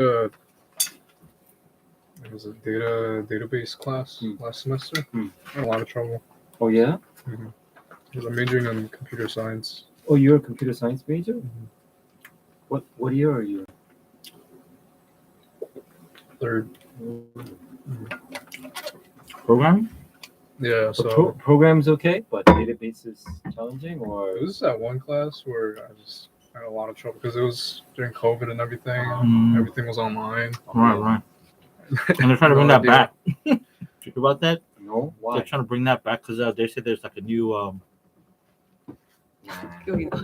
Uh, it was a database class last semester. Had a lot of trouble. Oh yeah? Because I'm majoring in computer science. Oh, you're a computer science major? What year are you? Third. Programming? Yeah, So so program's okay, but database is challenging, or it was that one class where I just had a lot of trouble because it was during COVID and everything. Everything was online. Right. And they're trying to bring that back. Did you hear about that? no? Why? They're trying to bring that back because they said there's like a new.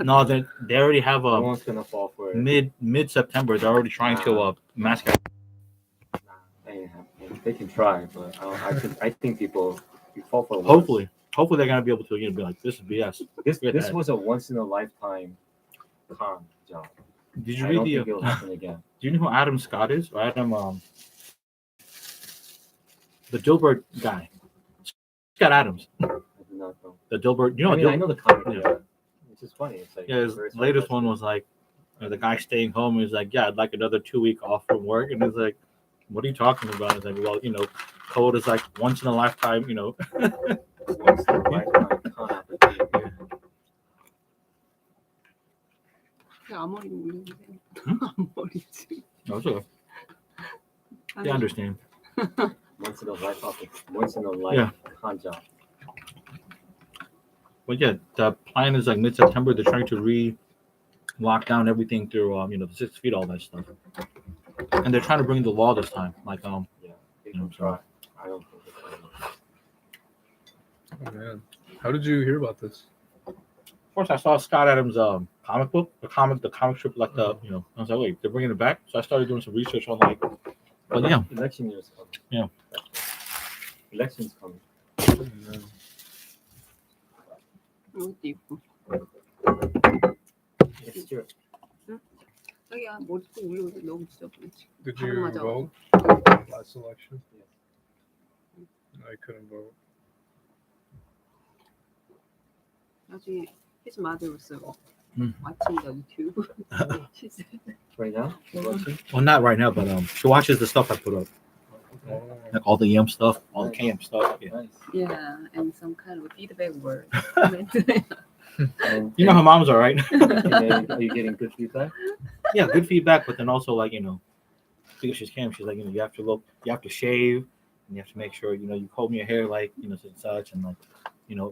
No, they already have No a one's gonna fall for it. mid September. They're already trying to mask it. They can try, but I think people fall for it. Hopefully they're gonna be able to be like, this is BS. This was a once in a lifetime con job. Did you I read don't the? think it'll happen again. Do you know who Adam Scott is? Or Adam, the Dilbert guy. Scott Adams. I do not know. The Dilbert. You know, I know the comic. Yeah. It's just funny. It's like His latest one was like, the guy staying home. He's like, yeah, I'd like another 2 week off from work, and he's like, what are you talking about? It's like, well, code is like once in a lifetime. Once in a lifetime con opportunity. 앞머리 물리세요. 앞머리지. No, it's okay. I understand. Once in a life con job. But yeah, the plan is like mid September. They're trying to lock down everything through the 6 feet, all that stuff. And they're trying to bring the law this time. Like They can try. I don't think it's Oh man, how did you hear about this? First, I saw Scott Adams' comic book, the comic strip, like I was like, wait, they're bringing it back. So I started doing some research on but yeah, election year's coming. Yeah. Election's coming. 이것도 있고. It's true. 자기야 머리 또 올려오지 너무 지저분해. Did you 맞아. vote last election? I couldn't vote. 나중에 his mother was Mm. watching the YouTube. She said, Right now? You're watching? well, not right now, but she watches the stuff I put up, Oh. like all the EM stuff, all the KM stuff. Yeah. Nice. yeah, and some kind of feedback word. And, You know how moms are, right? and then, are you getting good feedback? Yeah, good feedback, but then also because she's Cam, she's like, you have to shave, and you have to make sure you comb your hair such and such, and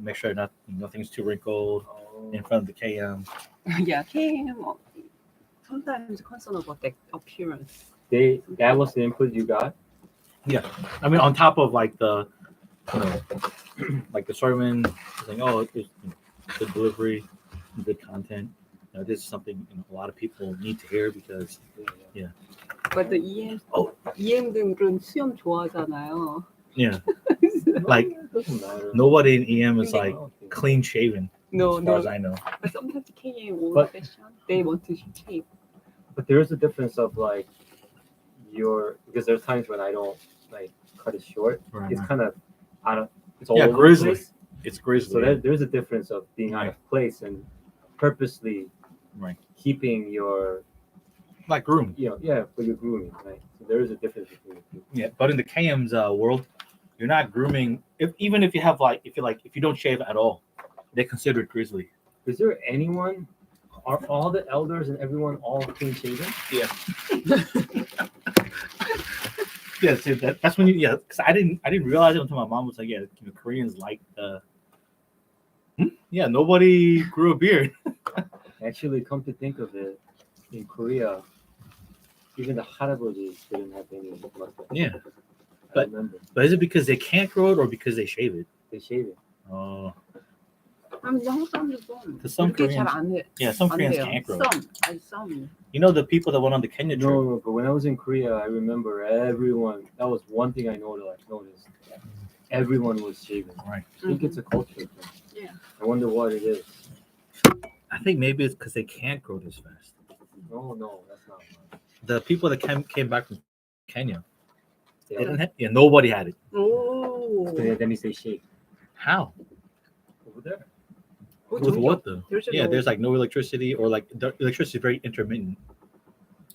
make sure nothing's too wrinkled in front of the KM. yeah, Kim. Sometimes concerned about the appearance. That was the input you got? Yeah, I mean, on top of the like the sermon, saying, it's good delivery, good content. This is something a lot of people need to hear because But the EM들은 수염 좋아하잖아요. yeah, like Doesn't matter. nobody in EM is like I don't think- clean shaven No, as far no. as I know. But sometimes KM old But- fashion, they want to shave. But there is a difference of because there's times when I don't cut it short. Right, It's right. kind of it's all Yeah, over the grizzly. place. It's grizzly. So there's a difference of being out of place and purposely Right. keeping your like groom. for your grooming, right? So there is a difference between the two. Yeah, but in the KM's world, you're not grooming. Even if you have if you don't shave at all, they consider it grizzly. Is there anyone? Are all the elders and everyone all clean shaven? Yeah. Yeah, so that's when because I didn't realize it until my mom was like, Koreans like nobody grew a beard. Actually, come to think of it, in Korea, even the harabojis didn't have any mustache. Yeah. I remember. But is it because they can't grow it or because they shave it? They shave it. Oh, 아니 한국 사람들도 Because some 그렇게 Koreans, 잘안 해. some 안 Koreans 돼요. can't grow it. Some. The people that went on the Kenya trip. No, but when I was in Korea, I remember everyone. That was one thing I noticed. Everyone was shaving. Right. I think it's a culture thing. Yeah. I wonder what it is. I think maybe it's because they can't grow this fast. No, that's not. The people that came back from Kenya, Yeah. they didn't have, nobody had it. 오. Let me say shave. How? Over there. With what though? There's There's no electricity, or the electricity is very intermittent.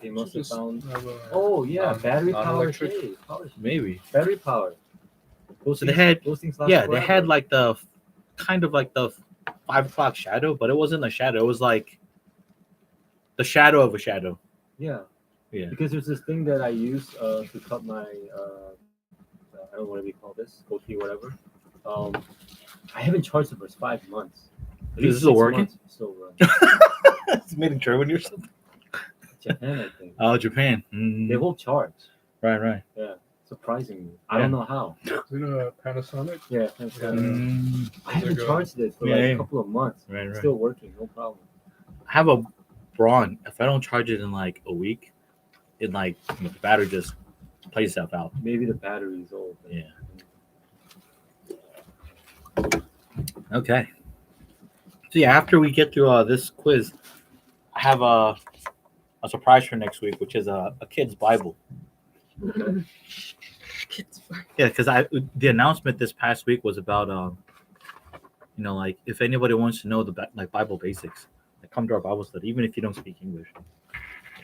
They must have Just found. have a- Oh yeah, battery power non-electric. shave. Maybe. Battery power. Those So they things- had- those things last Yeah, they forever. had like the kind of like the 5 o'clock shadow, but it wasn't a shadow. It was like the shadow of a shadow. Yeah. Yeah. Because there's this thing that I use to cut my I don't know what we call this, goatee, whatever. I haven't charged it for 5 months. At Is least it still 6 working? months, it's still running. It's made in Germany or something. Japan, I think. Oh, Japan. Mhm. They won't charge. Right. Yeah. Surprisingly. I don't know how. Is it a Panasonic? Yeah. thanks, Yeah. Mm, I haven't Like a- charged it for Yeah, like yeah. a couple of months. right. It's still working, no problem. I have a Braun. If I don't charge it in like a week, it like the battery just plays itself out. Maybe the battery is old. Yeah. Okay. So yeah, after we get through this quiz, I have a surprise for next week, which is a kid's Bible. Okay. Kids. Yeah, because the announcement this past week was about like if anybody wants to know the like Bible basics, like come to our Bible study, even if you don't speak English.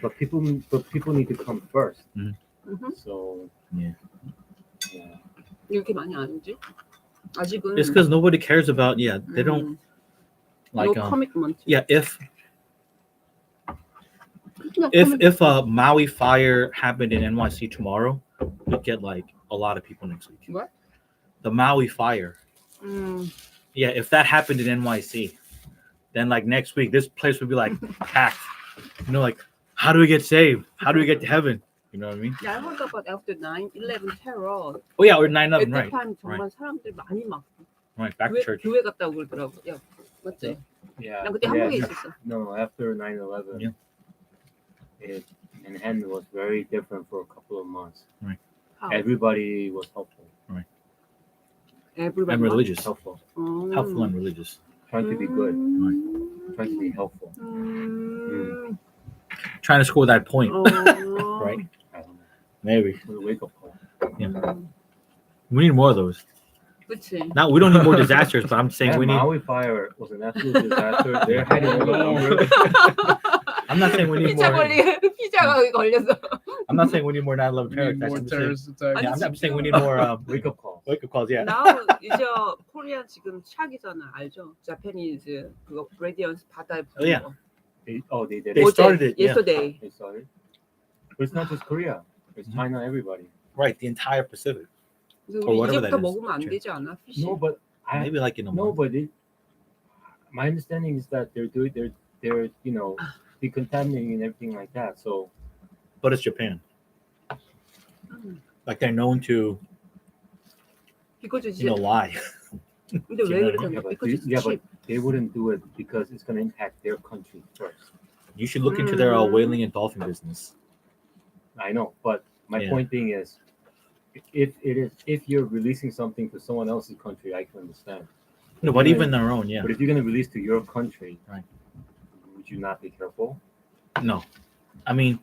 But people need to come first. Mhm. So Yeah. yeah. 이렇게 많이 안 오지? 아직은. It's because nobody cares about. Yeah, they don't like. No commitment. Yeah, if No commitment. if Maui fire happened in NYC tomorrow, you'd get like a lot of people next week. What? The Maui fire. Yeah, if that happened in NYC, then like next week, this place would be like packed. Like, how do we get saved? How do we get to heaven? You know what I mean? Yeah, I heard about after 9/11 terror. Oh yeah, or 9/11, At right? the time 정말 사람들 많이 막 Right, back to church. 교회 갔다고 그러더라고. 야, 맞지? Yeah. 나 그때 한국에 yeah. 있었어. No, after 9/11, Yeah. Manhattan was very different for a couple of months. How? Everybody was helpful. Everybody. And religious. Helpful. Helpful and religious. Trying to be good. Mm. Trying to be helpful. Mm. Trying to score that point. Oh. Right? I don't know. Maybe. With a wake up call. We need more of those. 그치. Now we don't need more disasters, but I'm saying That we need. Maui fire was an absolute disaster. They're hiding all the numbers. I'm not saying we need 피자 more. 피자가 걸려서. I'm not saying we need more 9/11 We terror need attacks. more I'm just saying, terrorist attacks. yeah, I'm saying we need more Wake up calls. wake up calls. Yeah. Now 이제 코리아 지금 샥이잖아, 알죠? 자파니즈 그거 브레디언스 바다에 Oh, yeah. 거. They did They it. started it, yeah. Yesterday. They started. But it's not just Korea. It's China, everybody. Right, the entire Pacific. 그래서 Or 우리 whatever 이제부터 that is. 먹으면 안 되지 않아? 피시. No, but Maybe like in a no, month. but my understanding is that they're decontaminating and everything like that. So But it's Japan. 음. Like they're known to, because it's lie. 근데 왜 Yeah, 그러냐? but because it's yeah, but cheap. they wouldn't do it because it's going to impact their country first. You should look into their whaling and dolphin business. I know, but my Yeah. point being is, if you're releasing something to someone else's country, I can understand. No, but Yeah. even their own, yeah. But if you're going to release to your country, Right. would you not be careful? No, I mean,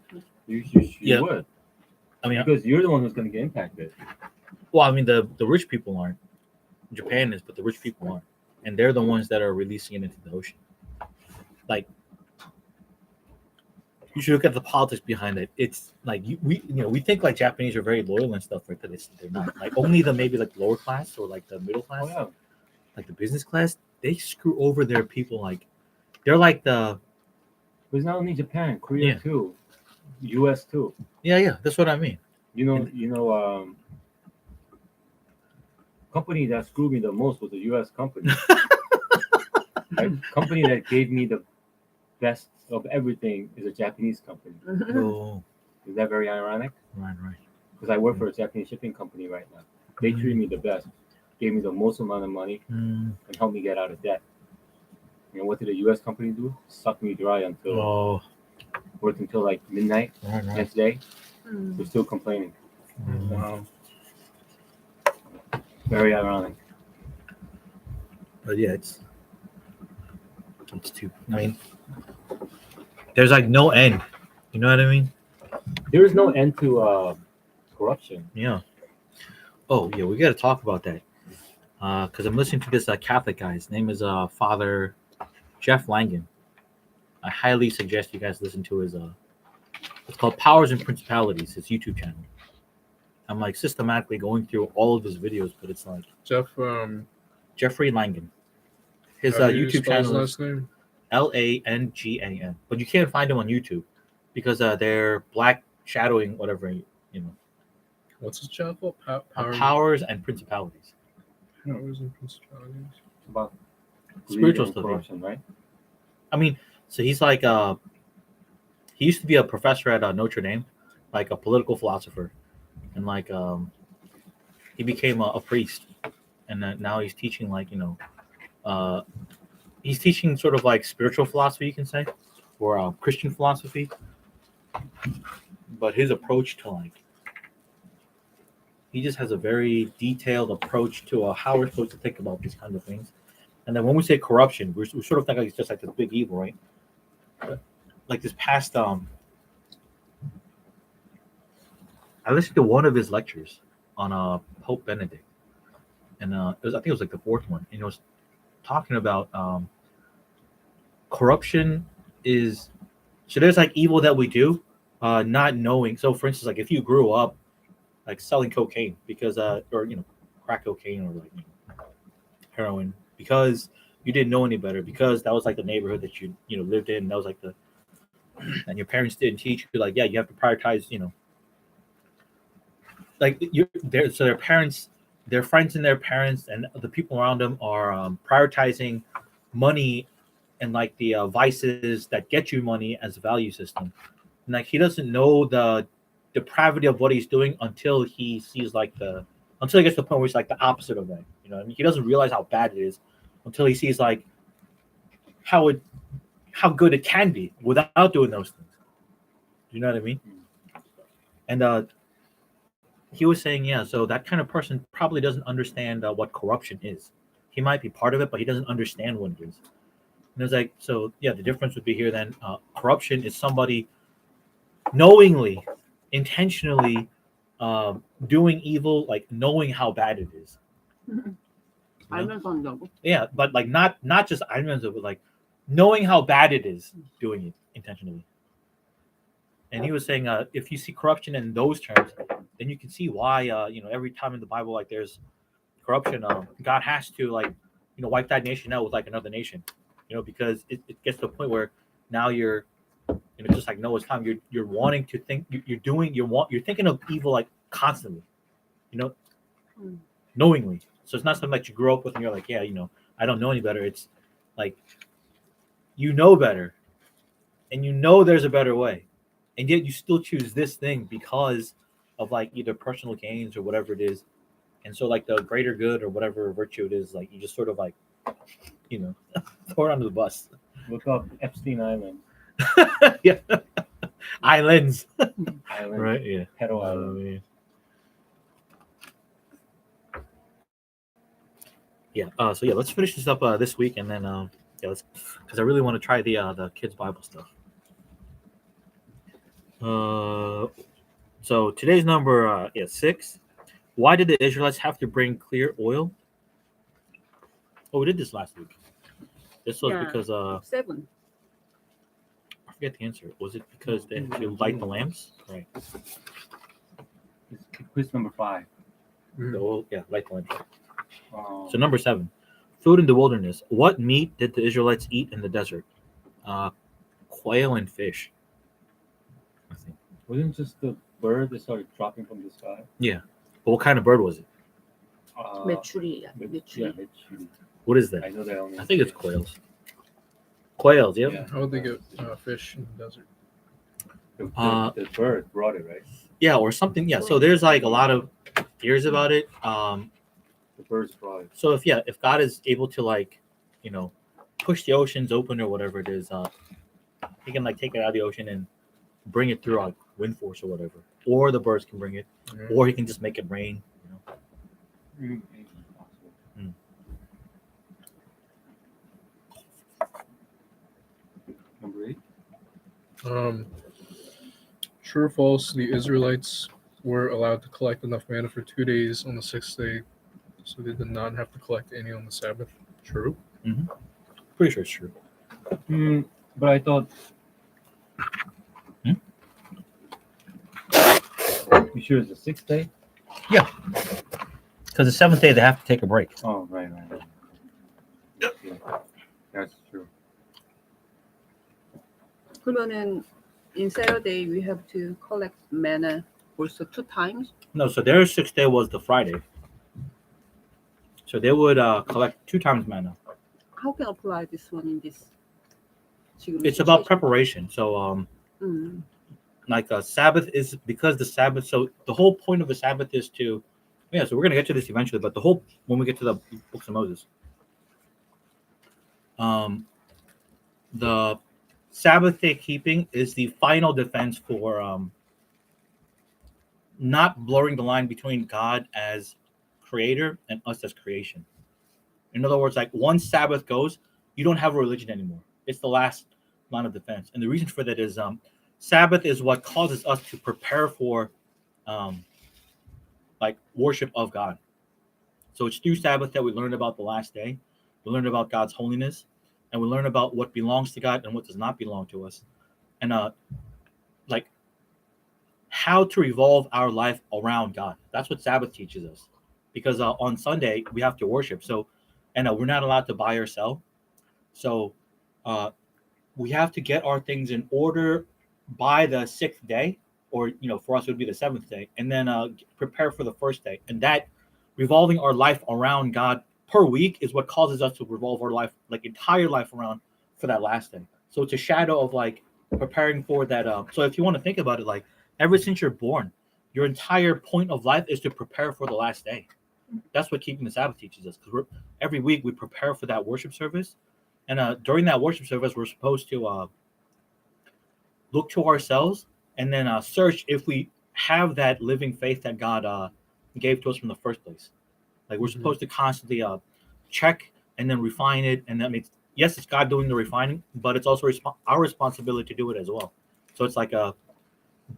You Yeah. would, I mean, because you're the one who's going to get impacted. well, I mean, the rich people aren't. Japan is, but the rich people aren't, and they're the ones that are releasing it into the ocean. Like, you should look at the politics behind it. It's like we think like Japanese are very loyal and stuff, right? But they're not. Like only the maybe like lower class or like the middle class, Oh yeah, like the business class, they screw over their people. Like they're like the but it's not only Japan, Korea Yeah. too, U.S. too. yeah. That's what I mean. Company that screwed me the most was a U.S. company. Right? Company that gave me the best of everything is a Japanese company. Oh, Is that very ironic? right. Because I work for a Japanese shipping company right now. They treat me the best, gave me the most amount of money, Mm. and helped me get out of debt. What did a U.S. company do? Suck me dry until Oh, worked until like midnight right. next day. 음. They're still complaining. Wow. Very ironic. But yeah, it's too. I mean, there's like no end. You know what I mean? There is no end to corruption. Yeah. Oh yeah, we got to talk about that. Because I'm listening to this Catholic guy. His name is Father Jeff Langan. I highly suggest you guys listen to his It's called Powers and Principalities. His YouTube channel. I'm like systematically going through all of his videos, but it's like Jeff, Jeffrey Langan. His how do you YouTube spell his channel is last name? Langan, but you can't find him on YouTube because they're black shadowing whatever you know. What's his channel? Powers and Principalities. Powers and Principalities. About Spiritual greed and stuff, yeah. corruption, right? I mean, so he's like he used to be a professor at Notre Dame, like a political philosopher, and like he became a priest, and then now he's teaching like he's teaching sort of like spiritual philosophy, you can say, or Christian philosophy. But his approach to like he just has a very detailed approach to how we're supposed to think about these kind of things. And then when we say corruption, we sort of think like it's just like this big evil, right? But like this past, I listened to one of his lectures on Pope Benedict, and I think it was like the fourth one, and it was talking about corruption is so there's like evil that we do, not knowing. So for instance, like if you grew up like selling cocaine because or crack cocaine or like heroin because you didn't know any better, because that was like the neighborhood that you lived in, that was like the and your parents didn't teach you like, yeah, you have to prioritize, like you there, so their parents, their friends and their parents and the people around them are prioritizing money and like the vices that get you money as a value system. And like he doesn't know the depravity of what he's doing until he sees like until he gets to the point where it's like the opposite of that. I mean, he doesn't realize how bad it is until he sees like how good it can be without doing those things. You know what I mean? And he was saying, yeah, so that kind of person probably doesn't understand what corruption is. He might be part of it, but he doesn't understand what it is. And it's like, so yeah, the difference would be here then. Corruption is somebody knowingly, intentionally doing evil, like knowing how bad it is. 알면서 한다고? Yeah, but like not just 알면서, but like knowing how bad it is doing it intentionally. And he was saying, if you see corruption in those terms, then you can see why, every time in the Bible, like there's corruption, God has to like, wipe that nation out with like another nation, because it gets to a point where now you're, just like Noah's time, you're wanting to think, you're thinking of evil like constantly, knowingly. So it's not something that you grew up with and you're like, yeah, I don't know any better. It's like, you know better, and there's a better way, and yet you still choose this thing because of like either personal gains or whatever it is. And so like the greater good or whatever virtue it is, like you just sort of like, throw it under the bus. Look up Epstein Island. Yeah. Islands. Island. Right, yeah. Pedo Island. Yeah. So yeah, let's finish this up this week, and then let's, because I really want to try the kids Bible stuff. So today's number 6. Why did the Israelites have to bring clear oil? Oh, we did this last week. This was because 7. I forget the answer. Was it because they had to light the lamps? Right. It's quiz number 5. The oil, light the lamps. Um, So number 7, food in the wilderness. What meat did the Israelites eat in the desert? Quail and fish, I think. wasn't just the bird that started dropping from the sky? But what kind of bird was it? 메추리. Yeah, 메추리. mechu리. What is I that? know that only. I think it's quails. Quails, yep. Yeah. How would they get fish in the desert? The bird brought it, right? Yeah, or something. Yeah. So there's like a lot of theories about it. The birds brought it. So if God is able to like, push the oceans open or whatever it is, he can like take it out of the ocean and bring it through like wind force or whatever. Or the birds can bring it, or he can just make it rain. Anything is possible. Number 8. True or false? The Israelites were allowed to collect enough manna for 2 days on the 6th day, so they did not have to collect any on the Sabbath. True. Pretty sure it's true. But I thought You sure it's the 6th day? Because the 7th day they have to take a break. Oh, right. Yeah, that's true. 그러면은 in Saturday we have to collect manna also 2 times. No, so their 6th day was the Friday. So they would collect 2 times manna. How can I apply this one in this? 지금 It's about situation? preparation. So 음. like a Sabbath is because the Sabbath. So the whole point of the Sabbath is to, yeah. So we're gonna get to this eventually, but the whole when we get to the books of Moses, the Sabbath day keeping is the final defense for not blurring the line between God as creator and us as creation. In other words, like once Sabbath goes, you don't have a religion anymore. It's the last line of defense, and the reason for that is Sabbath is what causes us to prepare for like worship of God. So it's through Sabbath that we learn about the last day, we learn about God's holiness, and we learn about what belongs to God and what does not belong to us, and like how to revolve our life around God. That's what Sabbath teaches us, because on Sunday we have to worship. So, and we're not allowed to buy or sell. So, we have to get our things in order by the 6th day, or for us it would be the 7th day, and then prepare for the 1st day. And that revolving our life around God per week is what causes us to revolve our life, like entire life, around for that last day. So it's a shadow of like preparing for that. So if you want to think about it, like ever since you're born, your entire point of life is to prepare for the last day. That's what keeping the Sabbath teaches us, because every week we prepare for that worship service. And during that worship service, we're supposed to look to ourselves and then search if we have that living faith that God gave to us from the first place. Like we're supposed to constantly check and then refine it. And that means, yes, it's God doing the refining, but it's also our responsibility to do it as well. So it's like a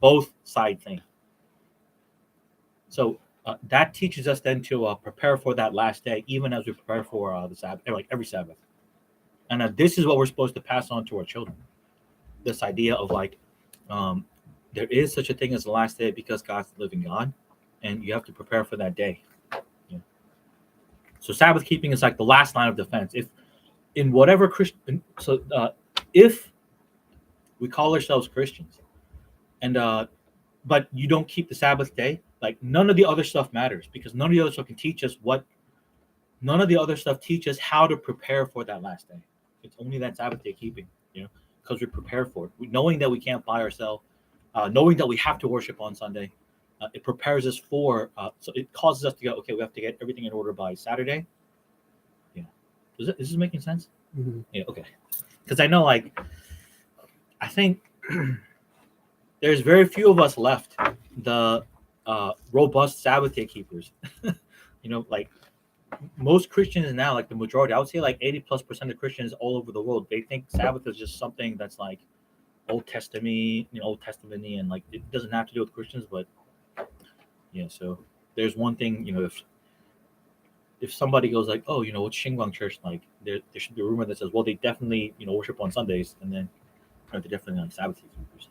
both side thing. So that teaches us then to prepare for that last day, even as we prepare for the Sabbath, like every Sabbath. And this is what we're supposed to pass on to our children. This idea of like, there is such a thing as the last day because God's the living God, and you have to prepare for that day. Yeah. So Sabbath keeping is like the last line of defense. If in whatever Christian, if we call ourselves Christians, and but you don't keep the Sabbath day, like none of the other stuff matters, because none of the other stuff can teach us none of the other stuff teaches how to prepare for that last day. It's only that Sabbath day keeping, because we prepare for it. Knowing that we can't buy or sell, knowing that we have to worship on Sunday, it prepares us for, so it causes us to go, okay, we have to get everything in order by Saturday. Yeah. Is this making sense? Mm-hmm. Yeah, okay. Because I know, like, I think there's very few of us left, the robust Sabbath day keepers. Like, most Christians now, like the majority, I would say like 80+% of Christians all over the world, they think Sabbath is just something that's like Old Testament, and like it doesn't have to do with Christians. But yeah, so there's one thing, if somebody goes like, oh, what's Shingbang Church like? There should be a rumor that says, well, they definitely worship on Sundays, and then they're definitely on Sabbath keepers.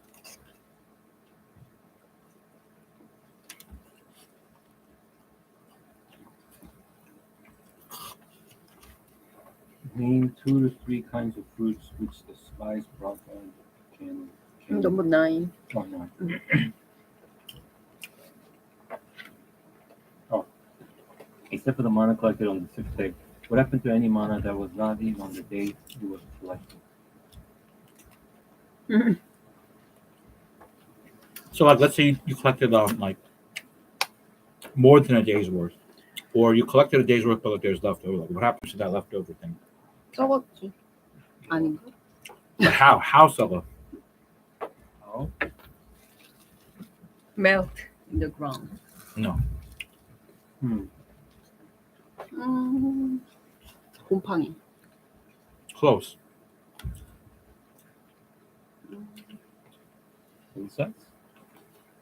Name 2 to 3 kinds of fruits which the spies brought on can. Number 9. Oh, no. Oh. Except for the manna collected on the 6th day. What happened to any manna that was not eaten on the day it was collected? So like, let's say you collected like more than a day's worth, or you collected a day's worth, but like there's leftover. Like, what happens to that leftover thing? 썩었지. 아닌가? But how 썩어? How? Melt in the ground. No. 곰팡이. Close. Insects?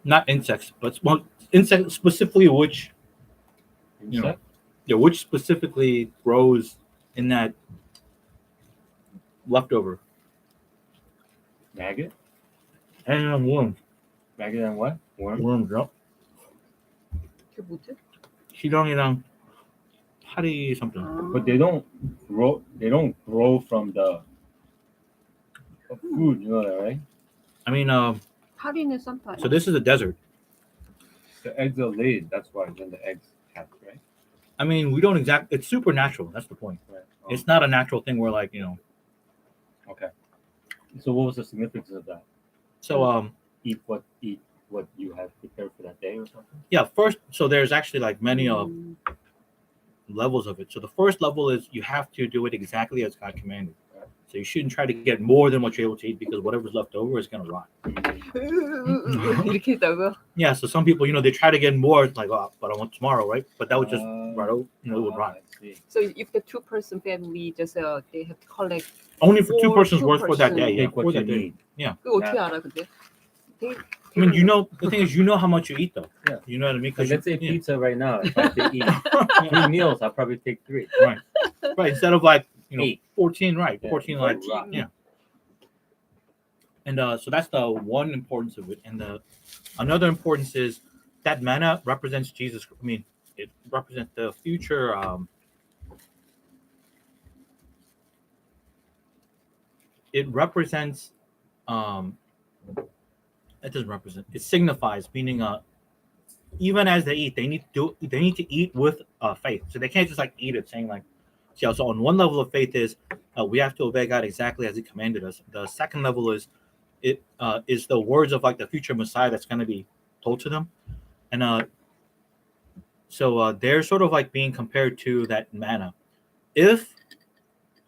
Not insects, but insects specifically, which Insect? which specifically grows in that leftover. Maggot? And worms. Maggot and what? Worm? Worms, yep. 그게 뭐지? 시렁이랑 파리 something. But they don't grow from the food, you know that, right? I mean, 파리는 쌈파. so this is a desert. The eggs are laid, that's why then the eggs hatch, right? I mean, we don't it's supernatural. That's the point. Right. It's not a natural thing where like, you know. Okay. So what was the significance of that? So Eat what you have prepared for that day or something? yeah, first, so there's actually like many 음, levels of it. So the first level is you have to do it exactly as God commanded. So you shouldn't try to get more than what you're able to eat because whatever's left over is gonna rot. 이렇게 했다고요? Yeah, so some people, you know, they try to get more. It's like, oh, but I want tomorrow, right? But that would just rot out. You know, it would rot. I see. So if the two-person family just they have to collect, Only for two Or persons two worth for that day. person. Yeah, Take what for you that day. need. 그거 어떻게 알아 근데? 되게, I mean, you know, the thing is, you know how much you eat, though. Yeah. You know what I mean? Like, let's say yeah. pizza right now. If I have to eat 3 meals, I'll probably take 3. Right. Instead of like, you know, 8. 14, right? Yeah. 14, like, Right. yeah. And so that's the one importance of it. And another importance is that manna represents Jesus. I mean, it represents the future. It represents. It doesn't represent. It signifies, meaning even as they eat, they need to eat with faith. So they can't just like eat it, saying like, yeah. So on one level of faith is we have to obey God exactly as He commanded us. The second level is it is the words of like the future Messiah that's going to be told to them, and so they're sort of like being compared to that manna. If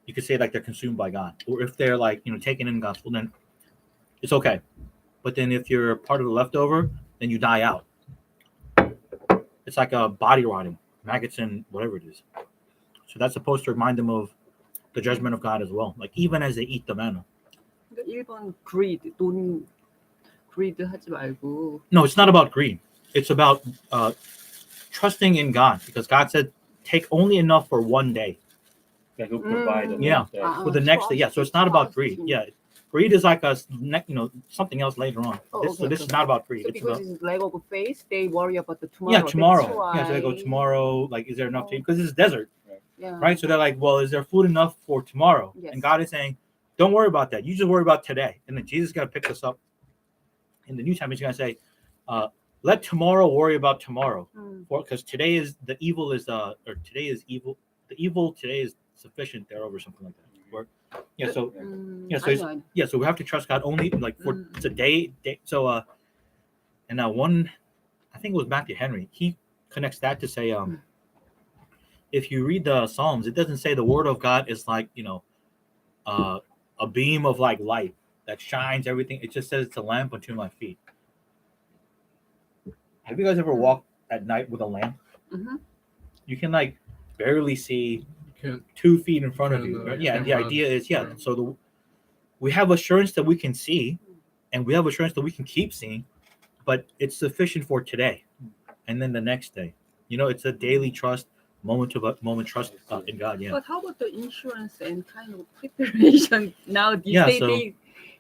you could say like they're consumed by God, or if they're like, you know, taken in gospel, then it's okay. But then if you're part of the leftover, then you die out. It's like a body rotting, maggots and whatever it is. So that's supposed to remind them of the judgment of God as well. Like even as they eat the manna. 그러니까 1번 greed 하지 말고. No, it's not about greed. It's about trusting in God, because God said, "Take only enough for one day." That he'll provide the Yeah. next day. For the next day. Yeah. So it's not about greed. Yeah. Greed is like something else later on. Oh, So okay, this is okay. not about greed. So It's because about, it's lack of faith, they worry about the tomorrow. yeah, tomorrow. That's Yeah, so they go why- tomorrow. Like, is there enough to eat? Because it's desert, Yeah. right? So they're like, well, is there food enough for tomorrow? Yes. And God is saying, don't worry about that. You just worry about today. And then Jesus is gonna pick us up. In the New Testament, he's gonna say, let tomorrow worry about tomorrow. 음. Because today is the evil is or today is evil. The evil today is sufficient thereover, something like that. Or, yeah. So yeah, so 아니요, 아니요. yeah, so we have to trust God only like for Mm. today. So and one, I think it was Matthew Henry. He connects that to say, if you read the Psalms, it doesn't say the word of God is like, you know, a beam of like light that shines everything. It just says it's a lamp unto my feet. Have you guys ever walked at night with a lamp? Mhm. You can like barely see Can't 2 feet in front of Yeah, you. the Right? Yeah, and the camera, idea is, yeah. right. So we have assurance that we can see, and we have assurance that we can keep seeing, but it's sufficient for today, and then the next day. You know, it's a daily trust, moment to moment trust in God. Yeah. But how about the insurance and kind of preparation now? Yeah, they, so- they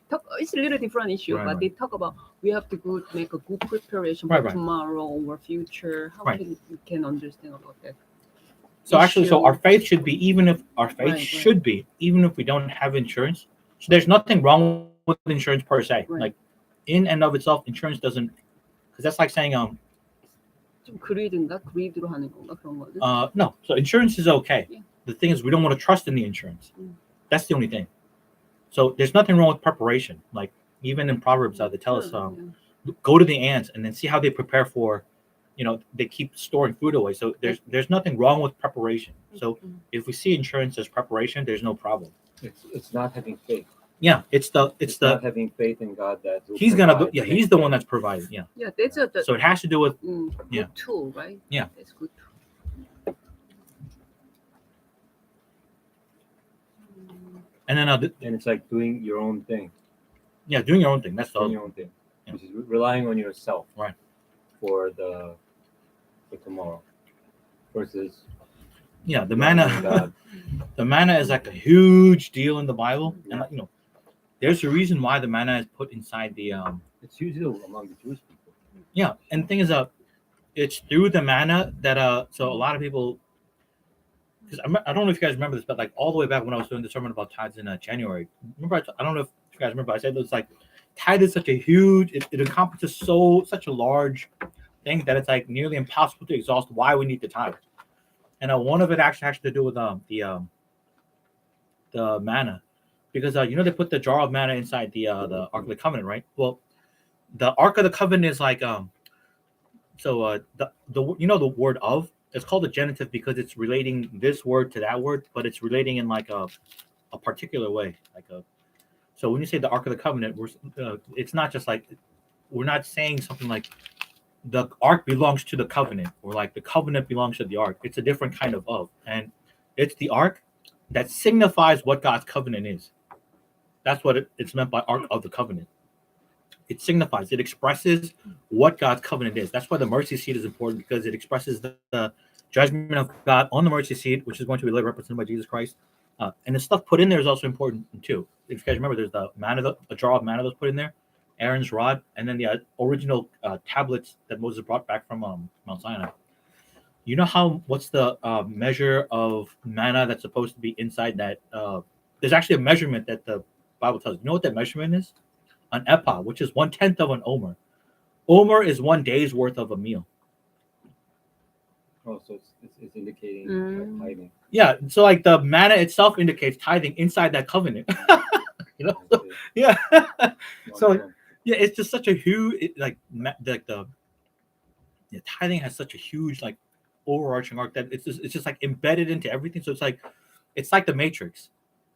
talk. It's a little different issue, Right, but right. they talk about we have to make a good preparation Right, for right. tomorrow or future. How Right. can we can understand about that? So actually, so issue. our faith should be, even if our faith Right, right. should be, even if we don't have insurance. So there's nothing wrong with insurance per se. Right. Like in and of itself, insurance doesn't, because that's like saying 좀 greed로 하는 건가 그런 거는? no. So insurance is okay. Yeah. The thing is, we don't want to trust in the insurance. Mm. That's the only thing. So there's nothing wrong with preparation. Like even in Proverbs, they tell us, Yeah. go to the ants and then see how they prepare for, you know, they keep storing food away. So there's nothing wrong with preparation. So Mm. if we see insurance as preparation, there's no problem. It's not having faith. Yeah, it's the not having faith in God that he'll he's gonna go. provide Yeah, the he's next the day. one that's provided. Yeah. Yeah, that's a So it has to do with good yeah. tool, right? Yeah. That's good. and then And it's like doing your own thing. yeah, doing your own thing. That's Doing the your own thing. Yeah. Which is relying on yourself. Right. For tomorrow. Versus yeah. The relying on manna. God. The manna is like a huge deal in the Bible, and like, you know, there's a reason why the manna is put inside the It's usually among the Jewish people. yeah. And the thing is, it's through the manna that so a lot of people, because I don't know if you guys remember this, but like all the way back when I was doing the sermon about tithes in January, remember I don't know if you guys remember, I said it was like tithe is such a huge, it encompasses such a large thing that it's like nearly impossible to exhaust why we need the tithe. And one of it actually has to do with the manna, because you know they put the jar of manna inside the Ark of the Covenant, right? Well, the Ark of the Covenant is like the you know the word of, it's called a genitive because it's relating this word to that word, but it's relating in like a particular way, like a. So when you say the Ark of the Covenant, it's not just like, we're not saying something like the Ark belongs to the covenant, or like the covenant belongs to the Ark. It's a different kind of, and it's the Ark that signifies what God's covenant is. That's what it's meant by Ark of the Covenant. It signifies, it expresses what God's covenant is. That's why the mercy seat is important, because it expresses the judgment of God on the mercy seat, which is going to be later represented by Jesus Christ. And the stuff put in there is also important too. If you guys remember, there's the manna, a jar of manna that's put in there, Aaron's rod, and then the original tablets that Moses brought back from Mount Sinai. You know what's the measure of manna that's supposed to be inside that? There's actually a measurement that the Bible tells. You know what that measurement is? An ephah, which is 1/10 of an omer. Omer is 1 day's worth of a meal. Oh, so it's indicating Mm. like tithing. Yeah, so like the manna itself indicates tithing inside that covenant. You know, so, yeah. So yeah, it's just such a huge the tithing has such a huge like overarching arc that it's just like embedded into everything. So it's like the Matrix.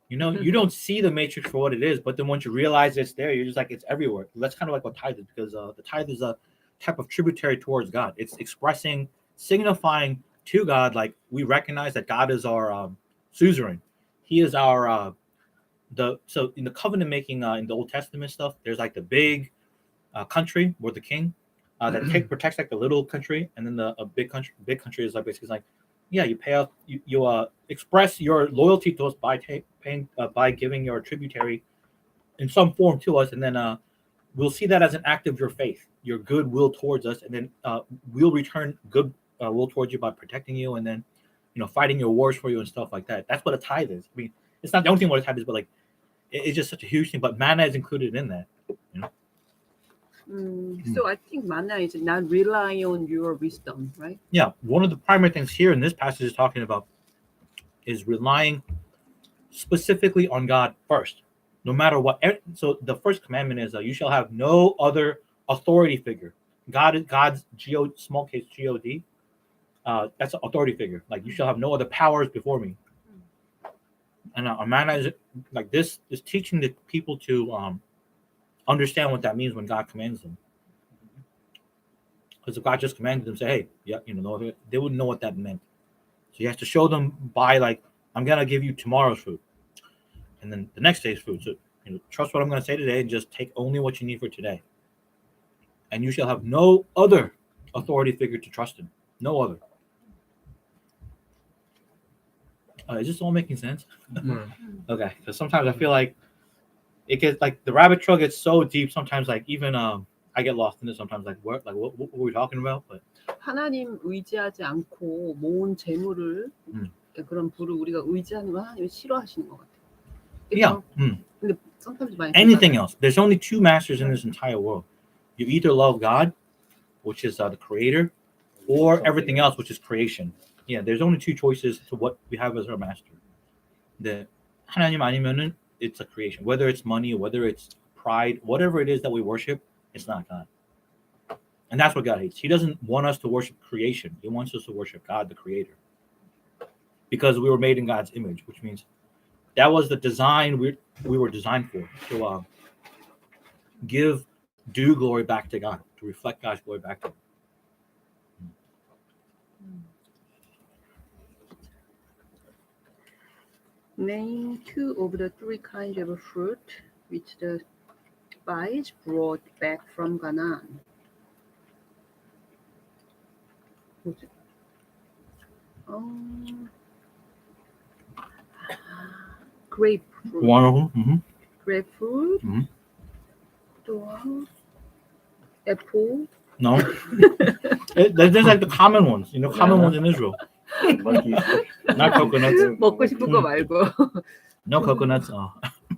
You know, you don't see the Matrix for what it is, but then once you realize it's there, you're just like, it's everywhere. That's kind of like what tithe is, because the tithe is a type of tributary towards God. It's expressing, signifying to God, like we recognize that God is our suzerain. He is our so in the covenant making in the Old Testament stuff, there's like the big country or the king that protects like the little country, and then the big country is like basically like, yeah, you pay off, you express your loyalty to us by paying by giving your tributary in some form to us, and then we'll see that as an act of your faith, your goodwill towards us, and then we'll return good will towards you by protecting you, and then fighting your wars for you and stuff like that. That's what a tithe is. I mean, it's not the only thing what a tithe is, but like it's just such a huge thing. But manna is included in that. So I think manna is not relying on your wisdom, right? Yeah, one of the primary things here in this passage is talking about is relying specifically on God first, no matter what. So the first commandment is you shall have no other authority figure. God is God's small case God. That's an authority figure. Like, you shall have no other powers before me. And manna is like this is teaching the people to understand what that means when God commands them. Because if God just commanded them, say, hey, yeah, they wouldn't know what that meant. So you have to show them by like, I'm gonna give you tomorrow's food, and then the next day's food. So trust what I'm gonna say today, and just take only what you need for today. And you shall have no other authority figure to trust in. No other. Is this all making sense? Okay, because sometimes I feel like it gets like the rabbit trail gets so deep. Sometimes like even I get lost in it. Sometimes like what were we talking about? But 하나님 의지하지 않고 모은 재물을 그런 부를 우리가 의지하는 거 하나님이 싫어하시는 것 같아요. yeah. 근데 sometimes 많이 Anything else? There's only two masters in this entire world. You either love God, which is the creator, or everything else, which is creation. Yeah, there's only two choices to what we have as our master. The 하나님 아니면은 it's a creation. Whether it's money, whether it's pride, whatever it is that we worship, it's not God. And that's what God hates. He doesn't want us to worship creation. He wants us to worship God, the creator. Because we were made in God's image, which means that was the design we were designed for, to give due glory back to God, to reflect God's glory back to him. Name two of the three kinds of fruit which the spies brought back from Canaan. 뭐지? Grapefruit. One of them. Grapefruit. 또 apple. No, there's like the common ones, you know, common ones in Israel. Monkey. Not coconuts. 먹고 싶은 거 말고. No coconuts.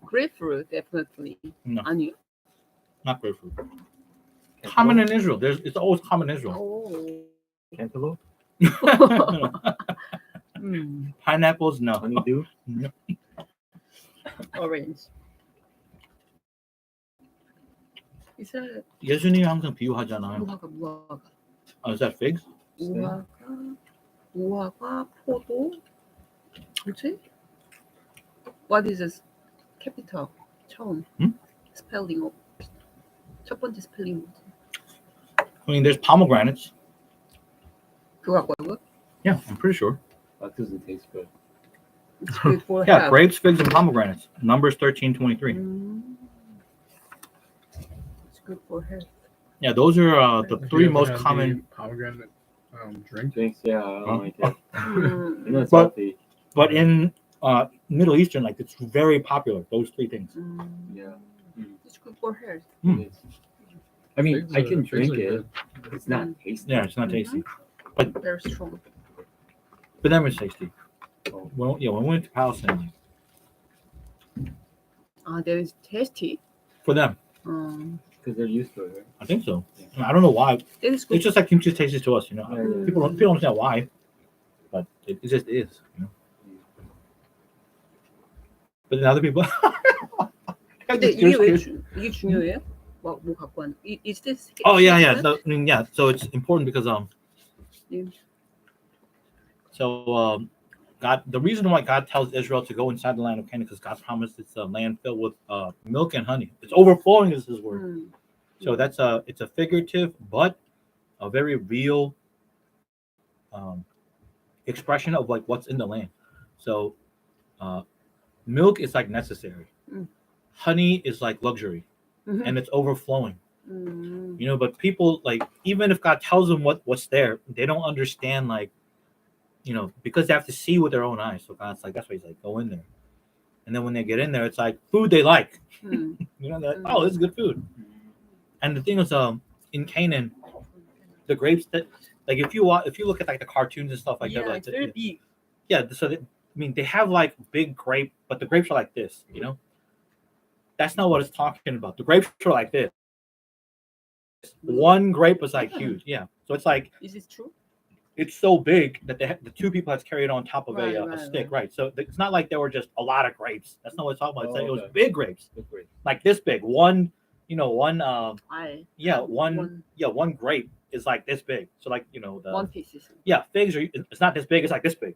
Grapefruit, definitely. No. 아니요. Not grapefruit. Common in Israel. It's always common in Israel. 오. Cantaloupe. No. Pineapples, no. Honeydew. Orange. 이스라엘 예수님이 항상 비유하잖아요. 무화과. Is that figs? 무화과, 포도. 뭐지? What is this? Capital. 처음. 스펠링. 첫 번째 스펠링 뭐지? I mean, there's pomegranates. 그거 갖고 왔고? Yeah, I'm pretty sure. That doesn't taste good. It's good for Yeah, health. grapes, figs, and pomegranates. Numbers 13:23. It's good for health. Yeah, those are the Have you three ever most had the common. pomegranate drink. Drinks, yeah, I don't Huh? like it. 음, You know it's But- healthy. But in Middle Eastern, like it's very popular. Those three things. Yeah. It's good for health. Mm. It is. I mean, Figs I are- can figs drink are it. good. It's not tasty. Yeah, it's not tasty, Very strong. but then it's tasty. Oh. Well, yeah, when we went to Palestine, That is tasty. for them, Because they're used to it, right? I think so. I don't know why. That is good. It's just like kimchi tastes to us, you know. Yeah. People don't understand why, but it just is, you know. But then other people. 근데 이게 중요해요? 뭐 갖고 왔는? Is this? Oh yeah. I mean, yeah. So it's important because Yeah. So God, the reason why God tells Israel to go inside the land of Canaan, because God promised it's a land filled with milk and honey. It's overflowing, is His word. So it's a figurative but a very real expression of like what's in the land. So milk is like necessary. Honey is like luxury, and it's overflowing. You know, but people, like, even if God tells them what's there, they don't understand, like, you know, because they have to see with their own eyes. So God's like, that's why He's like, go in there. And then when they get in there, it's like food they like. You know, they're like, oh, this is good food. And the thing is, in Canaan, the grapes that, like, if you look at like the cartoons and stuff like that, like, it's very big. yeah, so they have like big grape, but the grapes are like this, you know. That's not what it's talking about. The grapes are like this. One grape was like huge, yeah. So it's like, Is this true? it's so big that the two people had to carry it on top of Right, a right, stick, right? So it's not like there were just a lot of grapes. That's not what it's talking about. It's like it was Okay. big grapes, Good grade. like this big. One grape is like this big. So like, you know, One piece. figs are, it's not this big. It's like this big.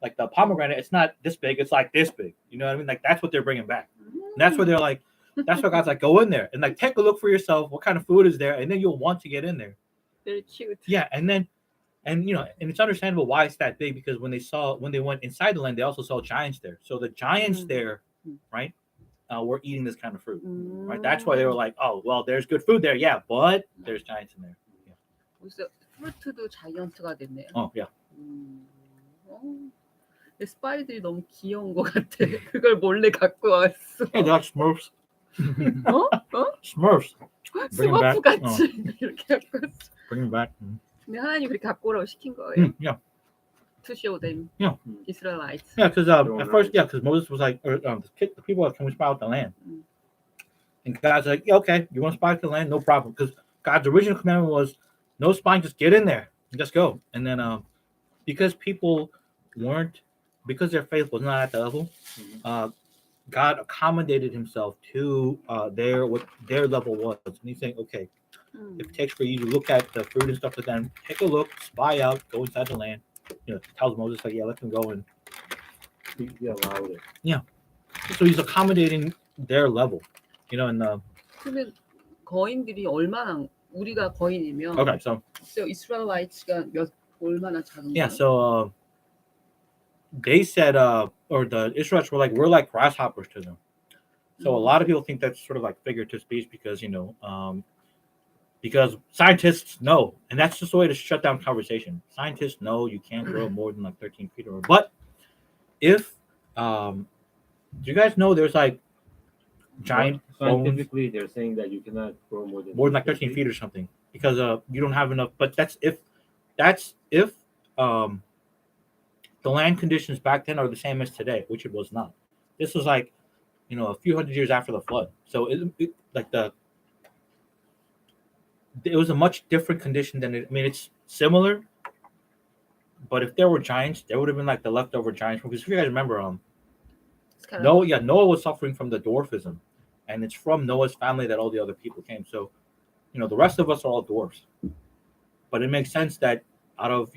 Like the pomegranate, it's not this big. It's like this big. You know what I mean? Like that's what they're bringing back. And that's where they're like, that's why God's like, go in there and like take a look for yourself. What kind of food is there? And then you'll want to get in there. Very cute. Yeah, and you know, and it's understandable why it's that big, because when they went inside the land, they also saw giants there. So the giants there, right, were eating this kind of fruit, right? That's why they were like, oh, well, there's good food there, yeah, but there's giants in there. 그래서 프루트도 자이언트가 됐네요. Oh yeah. 스파이들이 너무 귀여운 것 같아. 그걸 몰래 갖고 왔어. Hey, they're like Smurfs. 어? Smurfs. Bring 'em back. 스머프 같이 이렇게 갖고 왔어. Bring them back. 근데 하나님 그렇게 갖고 오라고 시킨 거예요. Yeah. To show them. Yeah. Israelites. Yeah, because at first, yeah, because Moses was like, the people are, can we spy out the land? And God's like, yeah, okay, you want to spy out the land? No problem. Because God's original commandment was no spying, just get in there and just go. And then because people because their faith was not at the level, God accommodated Himself to what their level was. And He's saying, okay, if it takes for you to look at the fruit and stuff like that, take a look, spy out, go inside the land. You know, tells Moses like, yeah, let them go, and He allowed it. yeah. So He's accommodating their level, you know. And 그러면 거인들이 우리가 거인이면 okay, so Israelites가 얼마나 작은 yeah, 거야? so they said, or the Israelites were like, we're like grasshoppers to them. So a lot of people think that's sort of like figurative speech because, you know, because scientists know, and that's just a way to shut down conversation. Scientists know you can't grow more than like 13 feet or more. But if, do you guys know there's like giant bones, Scientifically, they're saying that you cannot grow more than like 13 feet or something? because you don't have enough. But that's if the land conditions back then are the same as today, which it was not. This was like, a few hundred years after the flood. So it was a much different condition than it. I mean, it's similar, but if there were giants, there would have been like the leftover giants. Because if you guys remember, It's kind Noah was suffering from the dwarfism, and it's from Noah's family that all the other people came. So, the rest of us are all dwarfs. But it makes sense that out of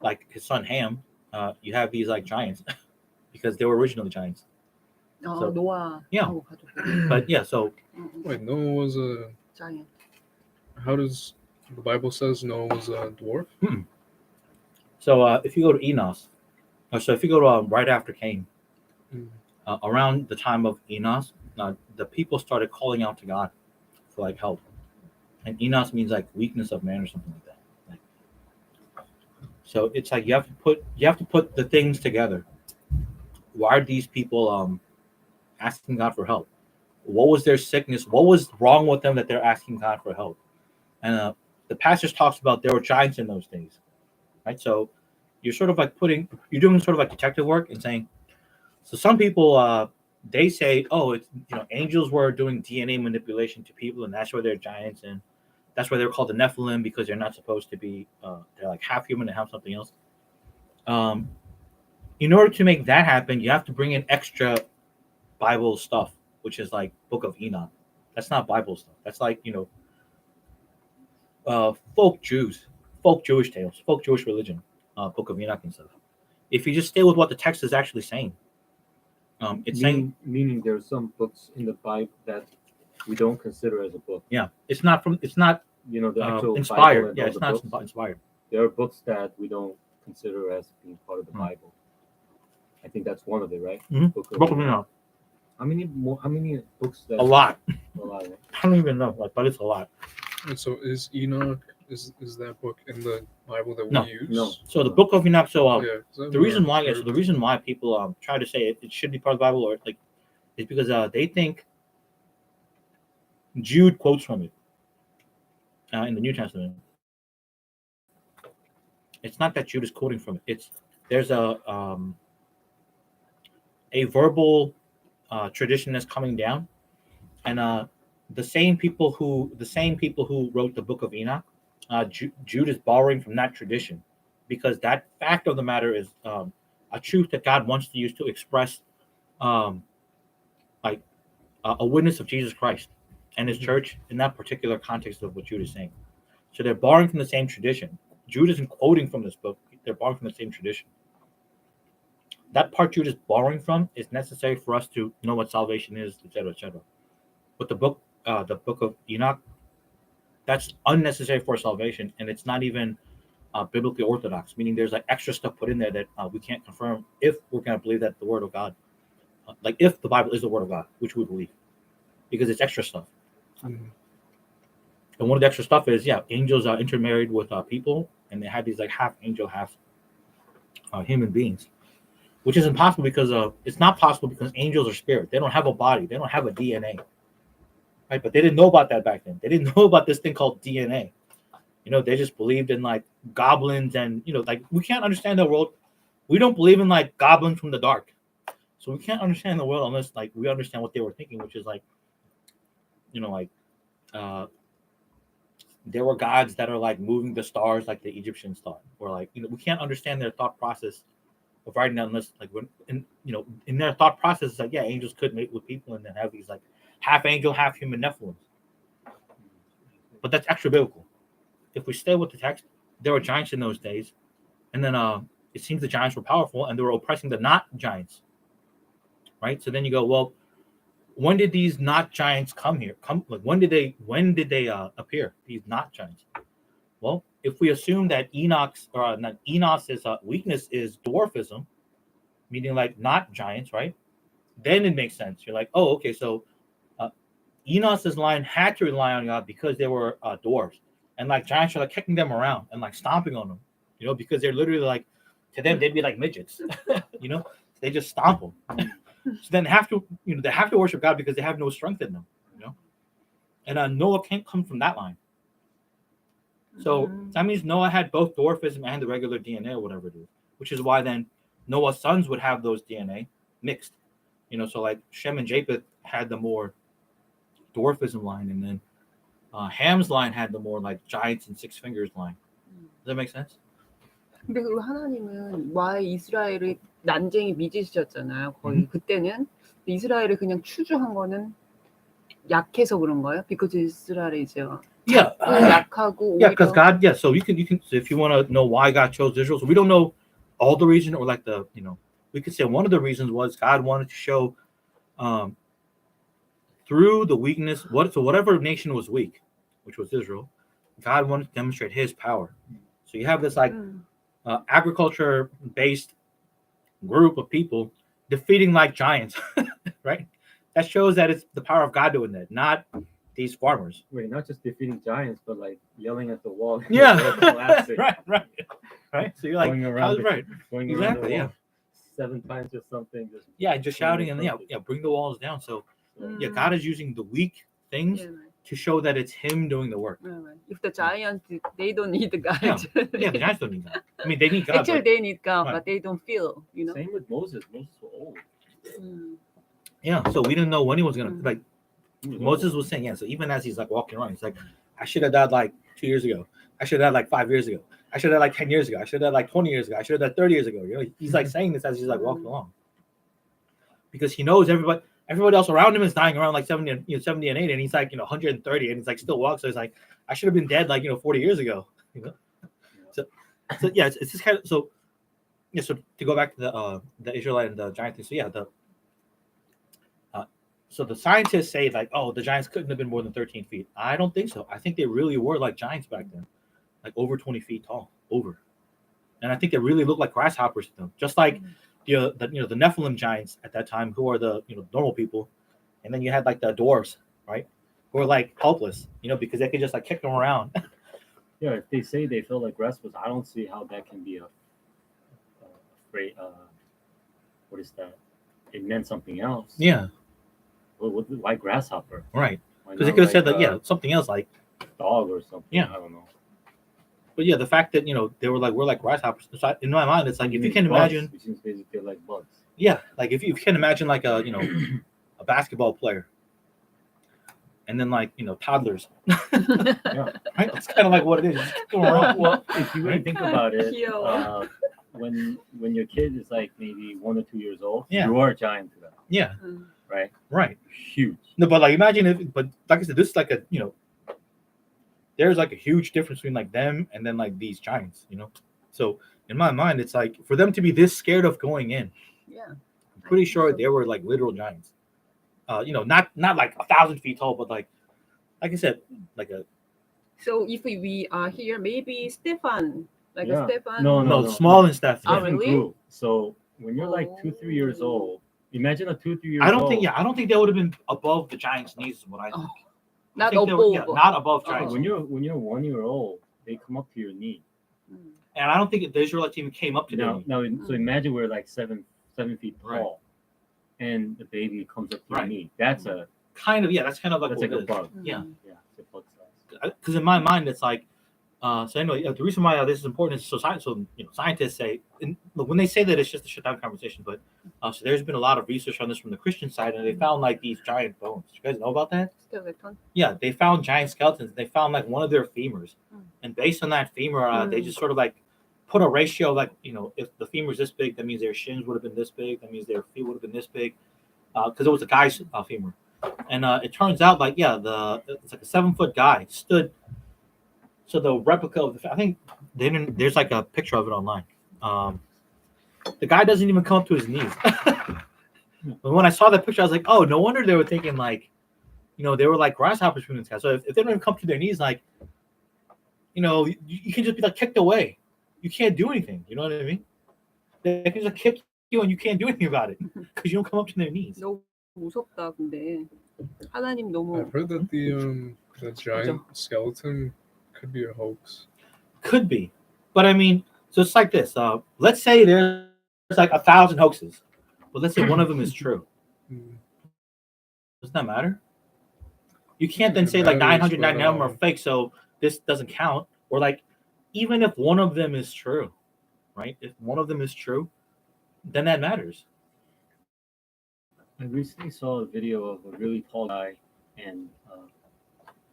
like his son Ham, you have these like giants because they were originally giants. So- 노아. Yeah. 하고 가지고. But yeah, so Wait, Noah was a. giant. How does the Bible says Noah was a dwarf? if you go to Enos, so if you go to right after Cain, Mm. around the time of Enos, the people started calling out to God for like help, and Enos means like weakness of man or something like that. So it's like you have to put the things together. Why are these people asking God for help? What was their sickness? What was wrong with them that they're asking God for help? And the passage talks about there were giants in those days, right? So you're sort of like you're doing sort of like detective work and saying, so some people they say, oh, it's angels were doing DNA manipulation to people, and that's why they're giants, and that's why they're called the Nephilim, because they're not supposed to be they're like half human and half something else. In order to make that happen, you have to bring in extra Bible stuff, which is like Book of Enoch. That's not Bible stuff. That's like folk Jewish tales, folk Jewish religion, Book of Enoch and stuff. If you just stay with what the text is actually saying, it's saying meaning there are some books in the Bible that we don't consider as a book. it's not The actual inspired. Bible and Yeah, all it's the not books. inspired. There are books that we don't consider as being part of the Hmm. Bible. I think that's one of it, right? Mhm. Book of Book of Enoch. Enoch. How many books? A lot. A lot. Right? I don't even know, but it's a lot. And so is Enoch is that book in the Bible that we No. use? No. So the Book of Enoch. So Yeah, 'cause I've the reason never why, heard so of the it. reason why people try to say it should be part of the Bible, or like, is because they think Jude quotes from it in the New Testament. It's not that Jude is quoting from it. There's a verbal tradition that's coming down, and the same people who wrote the Book of Enoch, Jude is borrowing from that tradition, because that fact of the matter is a truth that God wants to use to express like a witness of Jesus Christ and his church in that particular context of what Jude is saying. So they're borrowing from the same tradition. Jude isn't quoting from this book. They're borrowing from the same tradition. That part Jude is borrowing from is necessary for us to know what salvation is, etc., etc. But the book of Enoch, that's unnecessary for salvation, and it's not even biblically orthodox. Meaning, there's like extra stuff put in there that we can't confirm if we're going to believe that the Word of God, like if the Bible is the Word of God, which we believe, because it's extra stuff. Mhm. And one of the extra stuff is, angels are intermarried with people, and they have these like half angel, half human beings, which is impossible because it's not possible because angels are spirit. They don't have a body. They don't have a DNA, right? But they didn't know about that back then. They didn't know about this thing called DNA. They just believed in like goblins, and like we can't understand the world. We don't believe in like goblins from the dark, so we can't understand the world unless like we understand what they were thinking, which is like, there were gods that are like moving the stars like the Egyptians thought, or like we can't understand their thought process of writing down unless like when in their thought process, it's like angels could mate with people and then have these like half angel, half human Nephilims. But that's extra biblical. If we stay with the text, there were giants in those days, and then it seems the giants were powerful and they were oppressing the not giants, right? So then you go, well, when did these not giants come here? When did they appear? These not giants. Well, if we assume that Enos's weakness is dwarfism, meaning like not giants, right? Then it makes sense. You're like, oh, okay, so Enos's line had to rely on God because they were dwarves, and like giants are like kicking them around and like stomping on them, because they're literally like, to them they'd be like midgets, they just stomp them. So then they have to worship God because they have no strength in them, and Noah can't come from that line. So Mm. that means Noah had both dwarfism and the regular DNA or whatever it is, which is why then Noah's sons would have those DNA mixed. You know, so like Shem and Japheth had the more dwarfism line, and then Ham's line had the more like giants and six fingers line. Does that make sense? 근데 그 하나님은 왜 이스라엘을 난쟁이 믿으셨잖아요. 거의 그때는 이스라엘을 그냥 추주한 거는 약해서 그런가요? Because Israel is Yeah. 약하고 Yeah, because 오히려 God, yeah. So you can so if you want to know why God chose Israel, so we don't know all the reason or like the we could say one of the reasons was God wanted to show through the weakness whatever nation was weak, which was Israel, God wanted to demonstrate His power. So you have this like agriculture based group of people defeating like giants, right? That shows that it's the power of God doing that, not these farmers. Wait, not just defeating giants, but like yelling at the wall. Yeah, collapsing, right. So you're like, going around, right? going around the Exactly, wall 7 times or something. Just Yeah, just shouting and bring the walls down. So yeah, God is using the weak things Yeah, to show that it's Him doing the work. right. If the giants, they don't need the God. Yeah, the giants don't need God. I mean, they need God. Actually, But, they need God, Right. but they don't feel, you know. Same with Moses. Moses was old. 음. yeah, so we didn't know when He was gonna Mm. like. He was Moses old. was saying, yeah. So even as he's like walking around, he's like, I should have died like 2 years ago. I should have died like 5 years ago. I should have died like 10 years ago. I should have died like 20 years ago. I should have died 30 years ago. You know, he's like saying this as he's like walking along, because he knows everybody else around him is dying around like 70 and 70 and 80, and he's like 130, and he's like still walks. So he's like, I should have been dead like 40 years ago. You know, so yeah, it's just kind of so. Yeah, so to go back to the Israelite and the giant thing. So yeah, so the scientists say like, oh, the giants couldn't have been more than 13 feet. I don't think so. I think they really were like giants back then, like over 20 feet tall, over. And I think they really looked like grasshoppers to them, just like the Nephilim giants at that time, who are the normal people, and then you had like the dwarves, right, who are like helpless, because they could just like kick them around. Yeah, if they say they feel like grasshoppers, I don't see how that can be a phrase. What is that? It meant something else. Yeah, Why grasshopper? right. Why Because they not could have said like, that something else like. dog or something. Yeah. I don't know. But yeah, the fact that they were like, we're like grasshoppers. So in my mind, it's like if you can bugs, imagine, which is basically like bugs. yeah, like if you can imagine like a a basketball player, and then like toddlers, Yeah. right? It's kind of like what it is. Just kick them around. Well, if you really think about it, Cute. when your kid is like maybe 1 or 2 years old, Yeah. you are a giant to them, Yeah, right? right. Huge. No, but like imagine but like I said, this is like a there's like a huge difference between like them and then like these giants, So in my mind, it's like for them to be this scared of going in, Yeah. I'm pretty I think sure so. they were like literal giants. Not like 1,000 feet tall, but like I said, like a So if we are here, maybe Stefan, like Yeah. a Stefan. No. small and stuff. Oh, Different really? group. So when you're like 2, 3 years Oh. old, imagine a 2, 3 years I don't old. think they would have been above the giants' knees. Is what I think. Oh, I Not think they were- above. not above Oh. giants. When you're 1 year old, they come up to your knee. 음. And I don't think the Israelites even came up to them. Now, so imagine we're like 7 feet Right. tall, and the baby comes up to your Right. knee. That's a Kind of, yeah. That's kind of like that's what like it a is. bug. Yeah. Yeah, it's a bug size. Because in my mind, it's like, so anyway, the reason why this is important is scientists say, and look, when they say that it's just a shut down conversation, but so there's been a lot of research on this from the Christian side, and they found like these giant bones. You guys know about that? Skeleton. Yeah, they found giant skeletons. They found like one of their femurs, Mm. and based on that femur, they just sort of like put a ratio, like if the femur is this big, that means their shins would have been this big. That means their feet would have been this big, because it was a guy's femur. And it turns out, like, it's like a 7-foot guy stood. So the replica of I think there's like a picture of it online. The guy doesn't even come up to his knees. But when I saw that picture, I was like, oh, no wonder they were thinking like, they were like grasshoppers from this guy. So if they don't even come to their knees, like, you can just be like kicked away. You can't do anything. You know what I mean? They can just kick you and you can't do anything about it because you don't come up to their knees. 너무 무섭다 근데 하나님 너무 I've heard that the giant skeleton could be a hoax. Could be, but I mean, so it's like this. Let's say there's like 1,000 hoaxes, but let's say one of them is true. Mm. Doesn't that matter? You can't then It say like matters, 999 of them are but, fake, so this doesn't count. or like even if one of them is true, right? If one of them is true, then that matters. I recently saw a video of a really tall guy and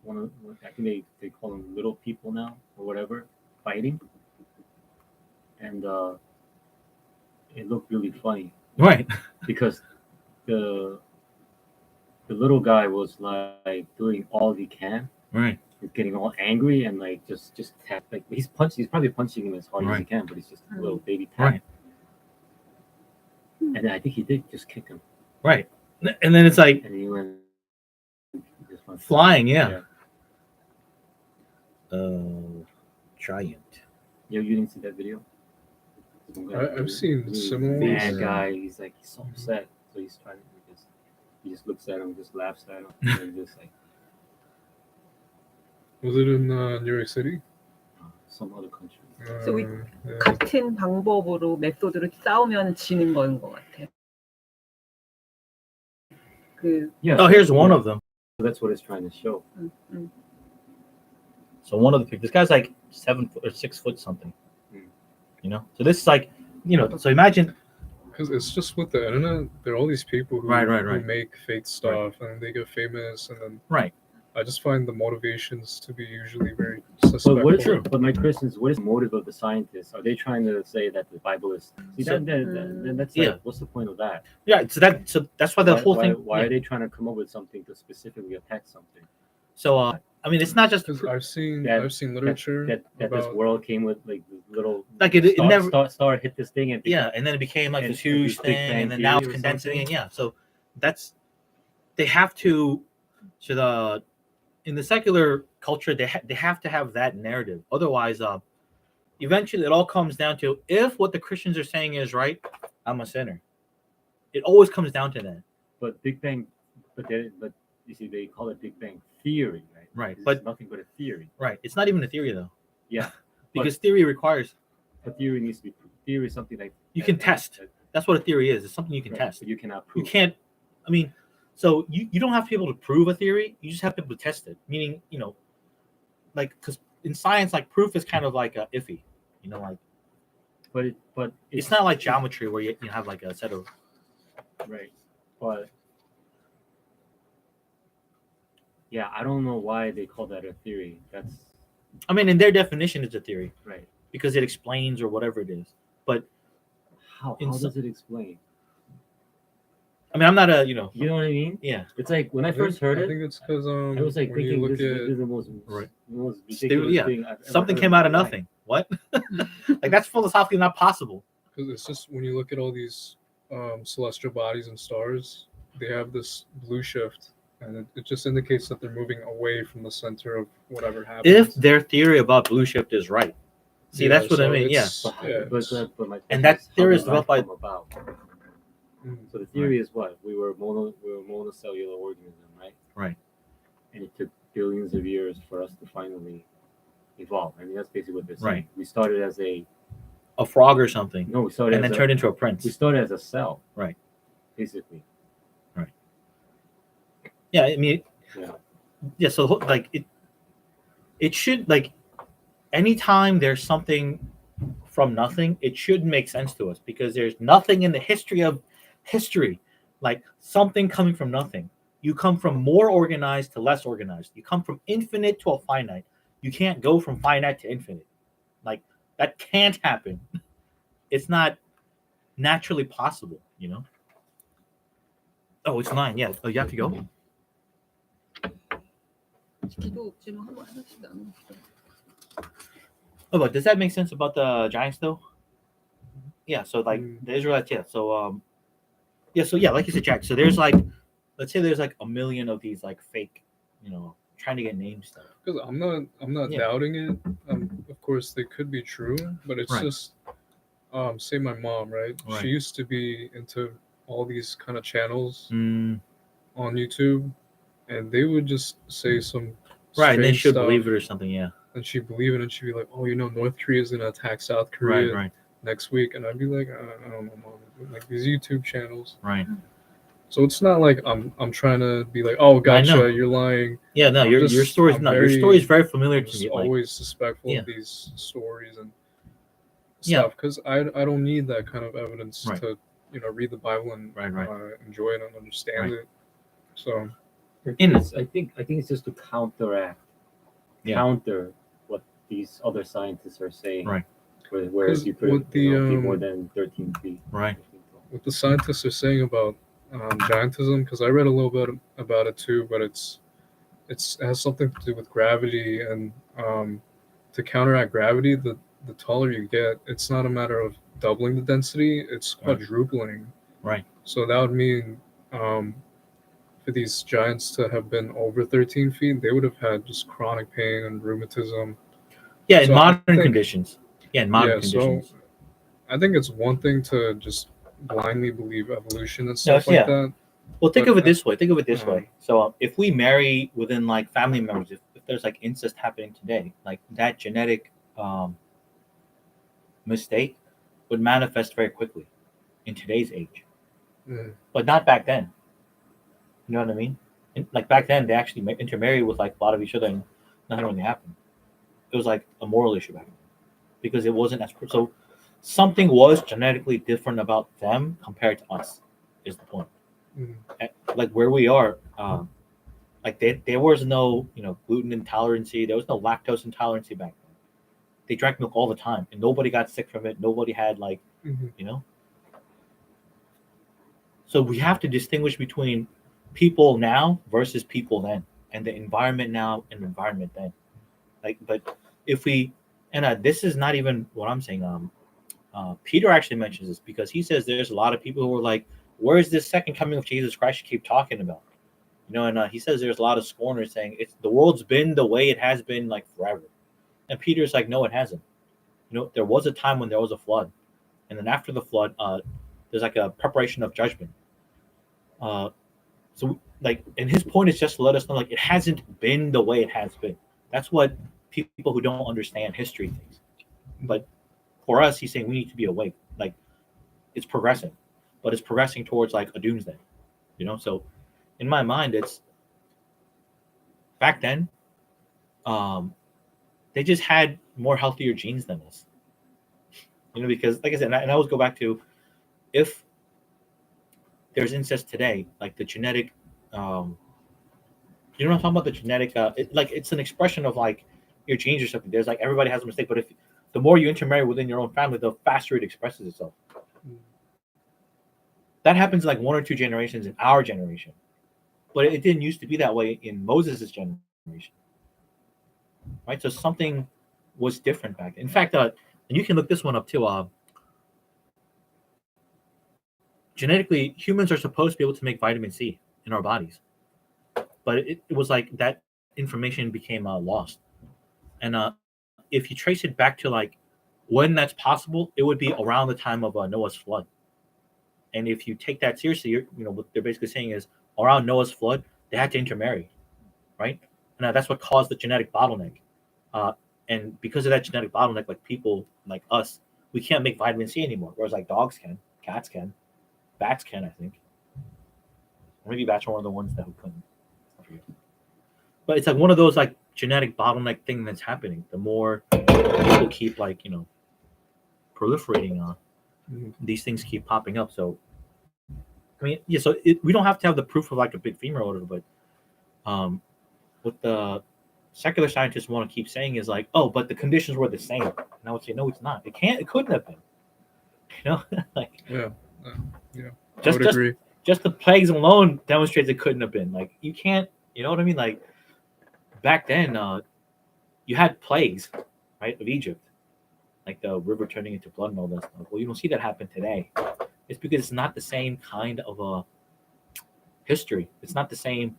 I think they call them little people now or whatever, fighting, and it looked really funny Right. because the little guy was like doing all he can, Right. he's getting all angry and like just tap, like he's probably punching him as hard as he Right. can, but it's just a little baby tap. Right. And then I think he did just kick him, Right. And then it's like and he went just went flying. Yeah. Giant. You didn't see that video? Some guy, I've seen really similar bad ones. guy. He's like so upset, so he's trying to he just looks at him, just laughs at him, and just like Was it in New York City? some other country. So we- Yeah. 같은 방법으로 메소드로 싸우면 지는 거인 것 같아요. 그 Yeah. Oh, here's one of them. That's what it's trying to show. So one of the this guy's like 7 foot or 6 foot something. You know, so this is like, you know, so imagine. Because it's just with the internet, there are all these people who, Right. who make fake stuff and they get famous, and then Right. I just find the motivations to be usually very suspect. But what is but my question is, what is the motive of the scientists? Are they trying to say that the Bible is? See, So- then that's Yeah. like, what's the point of that? Yeah. So that's why the whole thing. Why yeah. are they trying to come up with something to specifically attack something? So I mean, it's not just Because I've seen That- literature That this about world came with like this little Like it never. star hit this thing and Yeah, and then it became like and- this huge and Big thing, Bang and then now it's Theory or condensing. something? And yeah, so that's they have to. So the in the secular culture, they have to have that narrative. Otherwise, eventually it all comes down to if what the Christians are saying is right, I'm a sinner. It always comes down to that. But Big Bang, but you see, they call it Big Bang theory, right? Right, It's but- nothing but a theory. Right. It's not even a theory though. Yeah, Because theory requires a theory needs to be theory is something like You can test. That's what a theory is. It's something you can right, test. but you cannot You prove. can't. I mean, so you don't have to be able to prove a theory. You just have to be able to test it. Meaning, you know, like because in science, like proof is kind of like a iffy. You know, like But it's not like geometry where you have like a set of. right. But yeah, I don't know why they call that a theory. That's I mean, in their definition, it's a theory right. because it explains or whatever it is. But How In does it explain? I mean, I'm not a you know. You know what I mean? Yeah. It's like when I first heard I it, think it's because I was like when you thinking look this is at the most Right. most Stupid, ridiculous yeah. thing I've ever Something heard came in out of my life. nothing. What? Like that's philosophically not possible. because it's just when you look at all these celestial bodies and stars, they have this blue shift, and it just indicates that they're moving away from the center of whatever happens. If their theory about blue shift is right, see, Yeah, that's what I so mean. Yeah. it's- But, yeah, but, it's- but my And question that is, how theory did is developed by- life come about? Mm. So the theory is what we were monocellular organism, right? Right. And it took billions of years for us to finally evolve. I mean, that's basically what they're saying. Right. We started as a A frog or something, we started and then as turned into a we prince. started as a cell, Right. Basically, Yeah, I mean, yeah. yeah. So like it should like anytime there's something from nothing, it should make sense to us because there's nothing in the history of history like something coming from nothing. You come from more organized to less organized. You come from infinite to a finite. You can't go from finite to infinite. Like that can't happen. It's not naturally possible, you know. Oh, it's 9. Yeah. Oh, you have to go. 기도 지금 한번 하나씩 나눴어. Oh, but does that make sense about the Giants though? Yeah, so like the Israelites, yeah. So yeah, so yeah, like you said, Jack. So there's like, let's say there's like a million of these like fake, you know, trying to get name stuff. Because I'm not Yeah. doubting it. Of course, they could be true, but it's Right. just say my mom, right? Right. She used to be into all these kind of channels Mm, on YouTube, and they would just say some right, and they strange should stuff, believe it or something. Yeah. and she'd believe it, and she'd be like, "Oh, you know, North Korea is gonna attack South Korea Right, right, next week," and I'd be like, "I don't know, mom." Like these YouTube channels, right. So it's not like I'm trying to be like, oh, know. gotcha, you're lying. Yeah, no, I'm your just- story's I'm not. Your very- story's very familiar I'm to just me. Like, always suspectful Yeah. of these stories and Yeah. stuff because I don't need that kind of evidence Right. to read the Bible and Right. enjoy it and understand Right. it. So I think it's just to Yeah. counter what these other scientists are saying. Right. Whereas 'Cause you couldn't what the, be more than 13 feet. Right. what the scientists are saying about giantism, because I read a little bit about it too, but it has something to do with gravity and to counteract gravity, the taller you get, it's not a matter of doubling the density, it's Right. quadrupling. Right. So that would mean for these giants to have been over 13 feet, they would have had just chronic pain and rheumatism. Yeah, in So I modern think- conditions. Yeah, in modern Yeah, so conditions. I think it's one thing to just blindly believe evolution and No, stuff like yeah. that. Well, think But, of it this way. Think of it this uh, way. So, if we marry within like family members, if there's like incest happening today, like that genetic mistake would manifest very quickly in today's age, Mm. but not back then. You know what I mean? Like back then, they actually intermarried with like a lot of each other, and nothing really happened. It was like a moral issue back then because it wasn't as so. Something was genetically different about them compared to us. Is the point? Mm. Like where we are, like there was no gluten intolerance. There was no lactose intolerance back then. They drank milk all the time, and nobody got sick from it. Nobody had like Mhm. So we have to distinguish between people now versus people then, and the environment now and the environment then. Like, but if we and this is not even what I'm saying. Peter actually mentions this because he says there's a lot of people who are like, "Where's this second coming of Jesus Christ you keep talking about?" And he says there's a lot of scorners saying it's the world's been the way it has been like forever, and Peter's like, "No, it hasn't. There was a time when there was a flood, and then after the flood, there's like a preparation of judgment." So like, and his point is just to let us know like it hasn't been the way it has been. That's what people who don't understand history thinks. But for us, he's saying we need to be awake. Like it's progressing, but it's progressing towards like a doomsday. So in my mind, it's back then, they just had more healthier genes than us. Because like I said, and I always go back to if there's incest today, like the genetic, I'm talking about the genetic, it's an expression of like your genes or something. There's like everybody has a mistake, but if the more you intermarry within your own family, the faster it expresses itself. That happens like 1 or 2 generations in our generation, but it didn't used to be that way in Moses' generation, right? So something was different back then. In fact, and you can look this one up too. Genetically, humans are supposed to be able to make vitamin C in our bodies, but it was like that information became lost. And if you trace it back to like when that's possible, it would be around the time of Noah's flood. And if you take that seriously, what they're basically saying is around Noah's flood, they had to intermarry, right? And that's what caused the genetic bottleneck. And because of that genetic bottleneck, like people like us, we can't make vitamin C anymore. Whereas like dogs can, cats can, bats can, I think. Or maybe bats are one of the ones that couldn't. I forget. But it's like one of those like genetic bottleneck thing that's happening. The more people keep like proliferating, these things keep popping up. So I mean, yeah. So we don't have to have the proof of like a big femur or whatever, but what the secular scientists want to keep saying is like, oh, but the conditions were the same. And I would say, no, it's not. It couldn't have been. Like Yeah. I just would agree. just the plagues alone demonstrates it couldn't have been. Like you can't, you know what I mean? Like back then, you had plagues, right, of Egypt, like the river turning into blood and all that stuff. Well, you don't see that happen today. It's because it's not the same kind of a history. It's not the same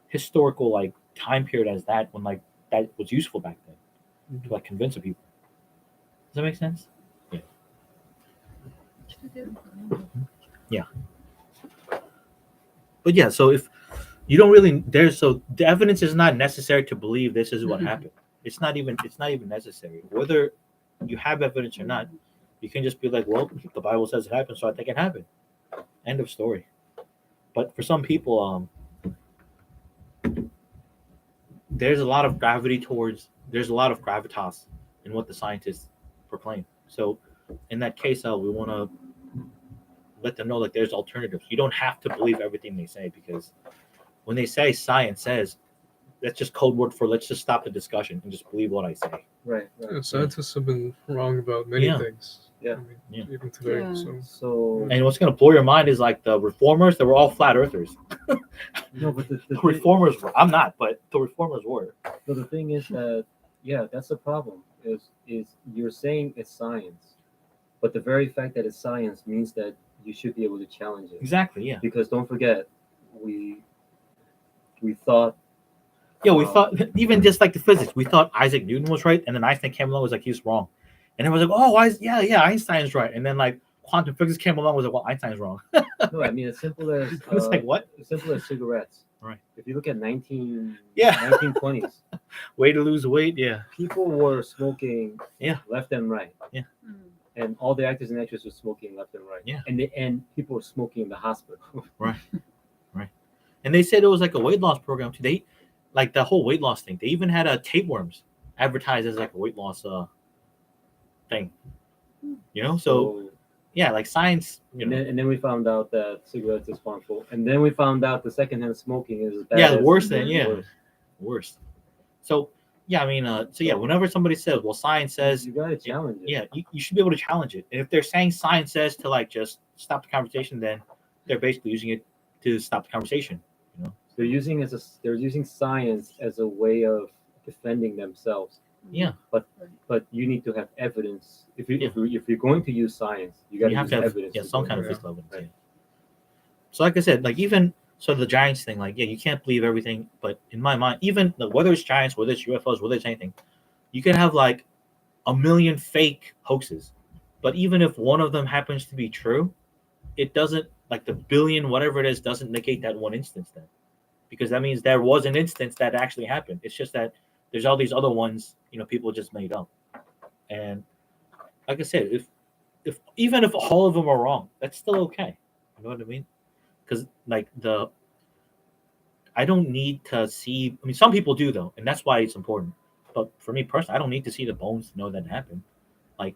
historical like time period as that when like that was useful back then to like convince the people. Does that make sense? Yeah. But yeah, so if you don't really so the evidence is not necessary to believe this is what happened. It's not even necessary. Whether you have evidence or not, you can just be like, well, the Bible says it happened, so I think it happened. End of story. But for some people, there's a lot of gravitas in what the scientists proclaim. So in that case, we want to let them know that there's alternatives. You don't have to believe everything they say, because when they say science says, that's just code word for let's just stop the discussion and just believe what I say. Right. Yeah, scientists have been wrong about many Yeah. things. Yeah. I mean, Yeah. even today. Yeah. So So And what's going to blow your mind is like the reformers, they were all flat earthers. no, but the The reformers were. I'm not, but the reformers were. So the thing is that, yeah, that's the problem. Is you're saying it's science, but the very fact that it's science means that you should be able to challenge it. Exactly, yeah. Because don't forget, we thought, Yeah, we thought, even just like the physics, we thought Isaac Newton was right, and then Einstein came along, was like, he's wrong. And everyone's like, oh, yeah, Einstein's right. And then like quantum physics came along, was like, well, Einstein's wrong. no, I mean as simple as It's like, what? as simple as cigarettes. Right. If you look at 1920s, Yeah. Way to lose weight, yeah. people were smoking Yeah. left and right. Mm. And all the actors and actresses were smoking left and right. Yeah. And people were smoking in the hospital. And they said it was like a weight loss program too. They, like the whole weight loss thing, they even had tapeworms advertised as like a weight loss thing. You know, so yeah, like science, you know. And then we found out that cigarettes is harmful. And then we found out the secondhand smoking is as bad. Yeah, as worse than, yeah. worse. Worst. So yeah, I mean, so yeah, whenever somebody says, well, science says, You gotta challenge it. yeah, you should be able to challenge it. And if they're saying science says to like just stop the conversation, then they're basically using it to stop the conversation. You know? They're using science as a way of defending themselves. Yeah. But you need to have evidence. If Yeah. you're going to use science, you gotta You have use to have evidence. to some go kind of there. physical evidence. Right. Yeah. So like I said, like even so the giants thing, like yeah, you can't believe everything, but in my mind, even whether it's giants, whether it's UFOs, whether it's anything, you can have like a million fake hoaxes. But even if one of them happens to be true, it doesn't, like the billion, whatever it is, doesn't negate that one instance then. Because that means there was an instance that actually happened. It's just that there's all these other ones, you know, people just made up. And like I said, if even if all of them are wrong, that's still okay. You know what I mean? Because like I don't need to see. I mean, some people do though, and that's why it's important. But for me personally, I don't need to see the bones to know that it happened. Like,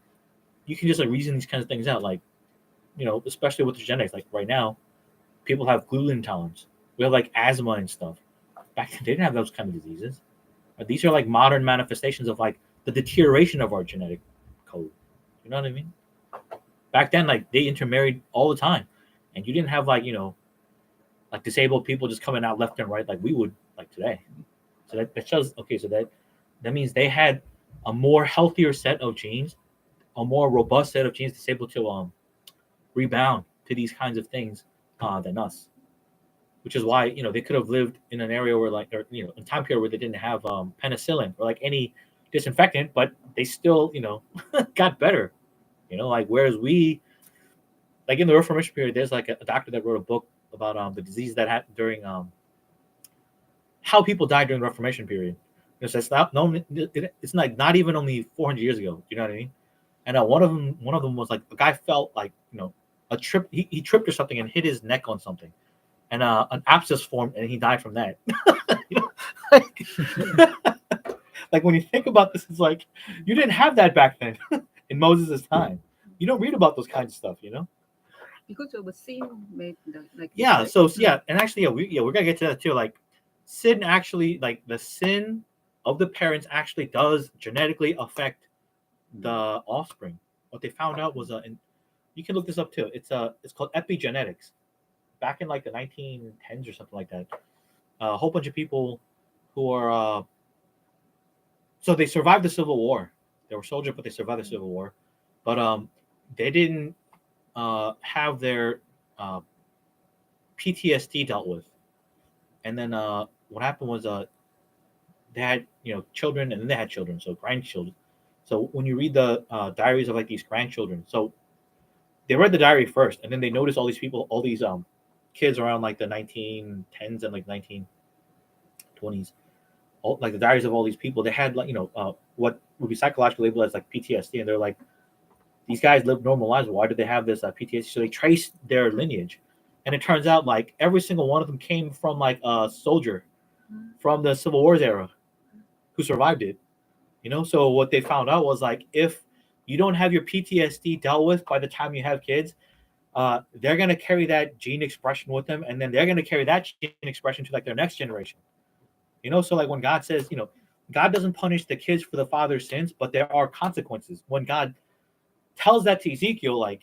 you can just like reason these kinds of things out. Like, you know, especially with the genetics. Like right now, people have gluten intolerance. We have like asthma and stuff. Back then, they didn't have those kind of diseases. These are like modern manifestations of like the deterioration of our genetic code. You know what I mean? Back then, like they intermarried all the time, and you didn't have like, you know, like disabled people just coming out left and right like we would like today. So that shows, okay, so that means they had a more healthier set of genes, a more robust set of genes that's able to rebound to these kinds of things than us. Which is why, you know, they could have lived in an area where like, or, you know, a time period where they didn't have penicillin or like any disinfectant, but they still, you know, got better. You know, like whereas we, like in the Reformation period, there's like a doctor that wrote a book about the disease that happened during how people died during the Reformation period. So it's not it's like not even only 400 years ago. You know what I mean? And one of them was like a guy felt like, you know, a trip. He tripped or something and hit his neck on something, and an abscess formed and he died from that. You know, like when you think about this, it's like you didn't have that back then in Moses' time. You don't read about those kinds of stuff, you know. Because of a sin made like Yeah. this, So right? yeah, and actually, we're gonna get to that too. Like sin actually, like the sin of the parents actually does genetically affect the offspring. What they found out was and you can look this up too. It's called epigenetics. Back in like the 1910s or something like that, a whole bunch of people who are so they survived the Civil War. They were soldiers, but they survived the Civil War. But they didn't have their PTSD dealt with. And then what happened was they had, you know, children, and then they had children, so grandchildren. So when you read the diaries of like these grandchildren, so they read the diary first, and then they noticed all these people, all these kids around like the 1910s and like 1920s, all, like the diaries of all these people, they had like, you know, what would be psychologically labeled as like PTSD, and they're like, these guys lived normal lives. Why did they have this PTSD? So they traced their lineage, and it turns out like every single one of them came from like a soldier from the Civil Wars era who survived it. So what they found out was like if you don't have your PTSD dealt with by the time you have kids, they're gonna carry that gene expression with them, and then they're gonna carry that gene expression to like their next generation. So like when God says, God doesn't punish the kids for the father's sins, but there are consequences. When God tells that to Ezekiel, like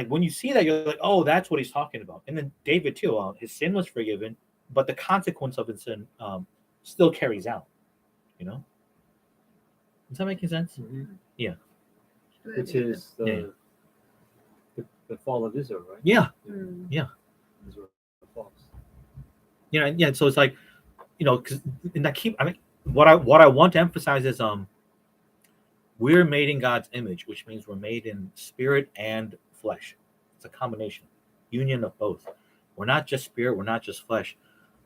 when you see that, you're like, oh, that's what he's talking about. And then David too, his sin was forgiven, but the consequence of his sin still carries out. Does that make sense? Which is the fall of Israel, right? Yeah. Israel falls. Yeah. So it's like, because what I want to emphasize is we're made in God's image, which means we're made in spirit and flesh. It's a combination, union of both. We're not just spirit, we're not just flesh.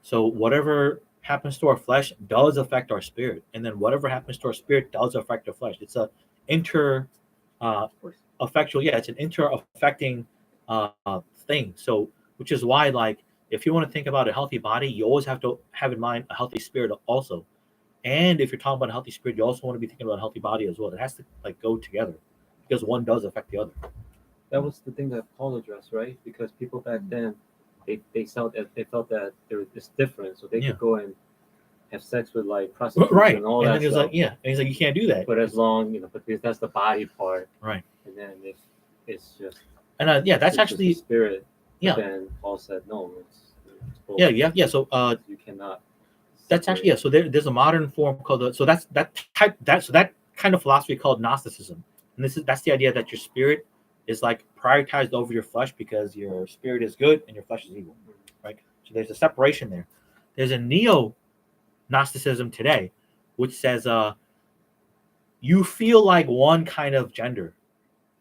So whatever happens to our flesh does affect our spirit, and then whatever happens to our spirit does affect our flesh. It's a it's an inter-affecting thing. So which is why, like, if you want to think about a healthy body, you always have to have in mind a healthy spirit also. And if you're talking about a healthy spirit, you also want to be thinking about a healthy body as well. It has to like go together because one does affect the other. That was the thing that Paul addressed, right? Because people back then, they felt that there was this difference, so they could go and have sex with like prostitutes Right. and all and that then he was stuff. like, and he's like, you can't do that. But as long, but because that's the body part, Right. And then if it's just And that's it's just actually the spirit. Yeah. But then Paul said no. It's both. yeah. So You cannot. that's actually So there's a modern form called that kind of philosophy called Gnosticism, and that's the idea that your spirit is like prioritized over your flesh because your spirit is good and your flesh is evil, right? So there's a separation there. There's a neo-Gnosticism today, which says you feel like one kind of gender,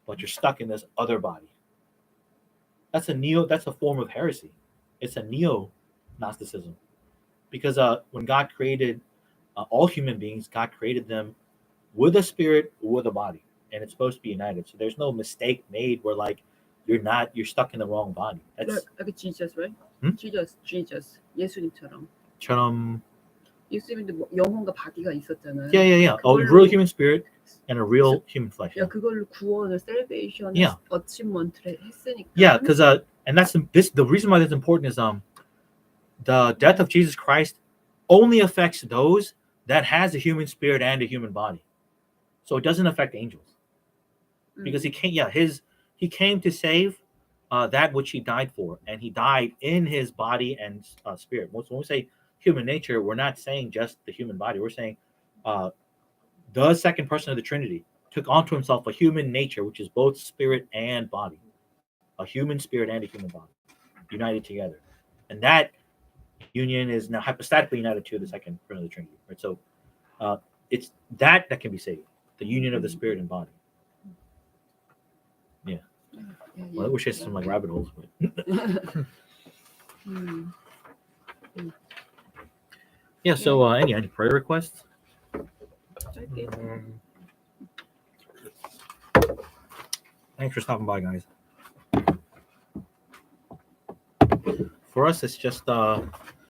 but you're stuck in this other body. That's a form of heresy. It's a neo-Gnosticism. Because when God created all human beings, God created them with a spirit, with a body, and it's supposed to be united. So there's no mistake made where like you're stuck in the wrong body. That's like Jesus, right? Jesus, 예수님처럼. 처럼. 예수님도 영혼과 바디가 있었잖아요. Yeah. A real human spirit and a real human flesh. 야, 그걸로 구원을 셀베이션 어치먼트를 했으니까. Yeah, because and the reason why that's important is the death of Jesus Christ only affects those that has a human spirit and a human body. So it doesn't affect angels. Because he came to save that which he died for, and he died in his body and spirit. When we say human nature, we're not saying just the human body. We're saying the second person of the Trinity took onto himself a human nature, which is both spirit and body. A human spirit and a human body united together. And that union is now hypostatically united to the second person of the Trinity. Right? So it's that can be saved. The union of the spirit and body. Yeah. Well, I wish I had some like rabbit holes, but yeah. So any prayer requests? Thanks for stopping by, guys. For us, it's just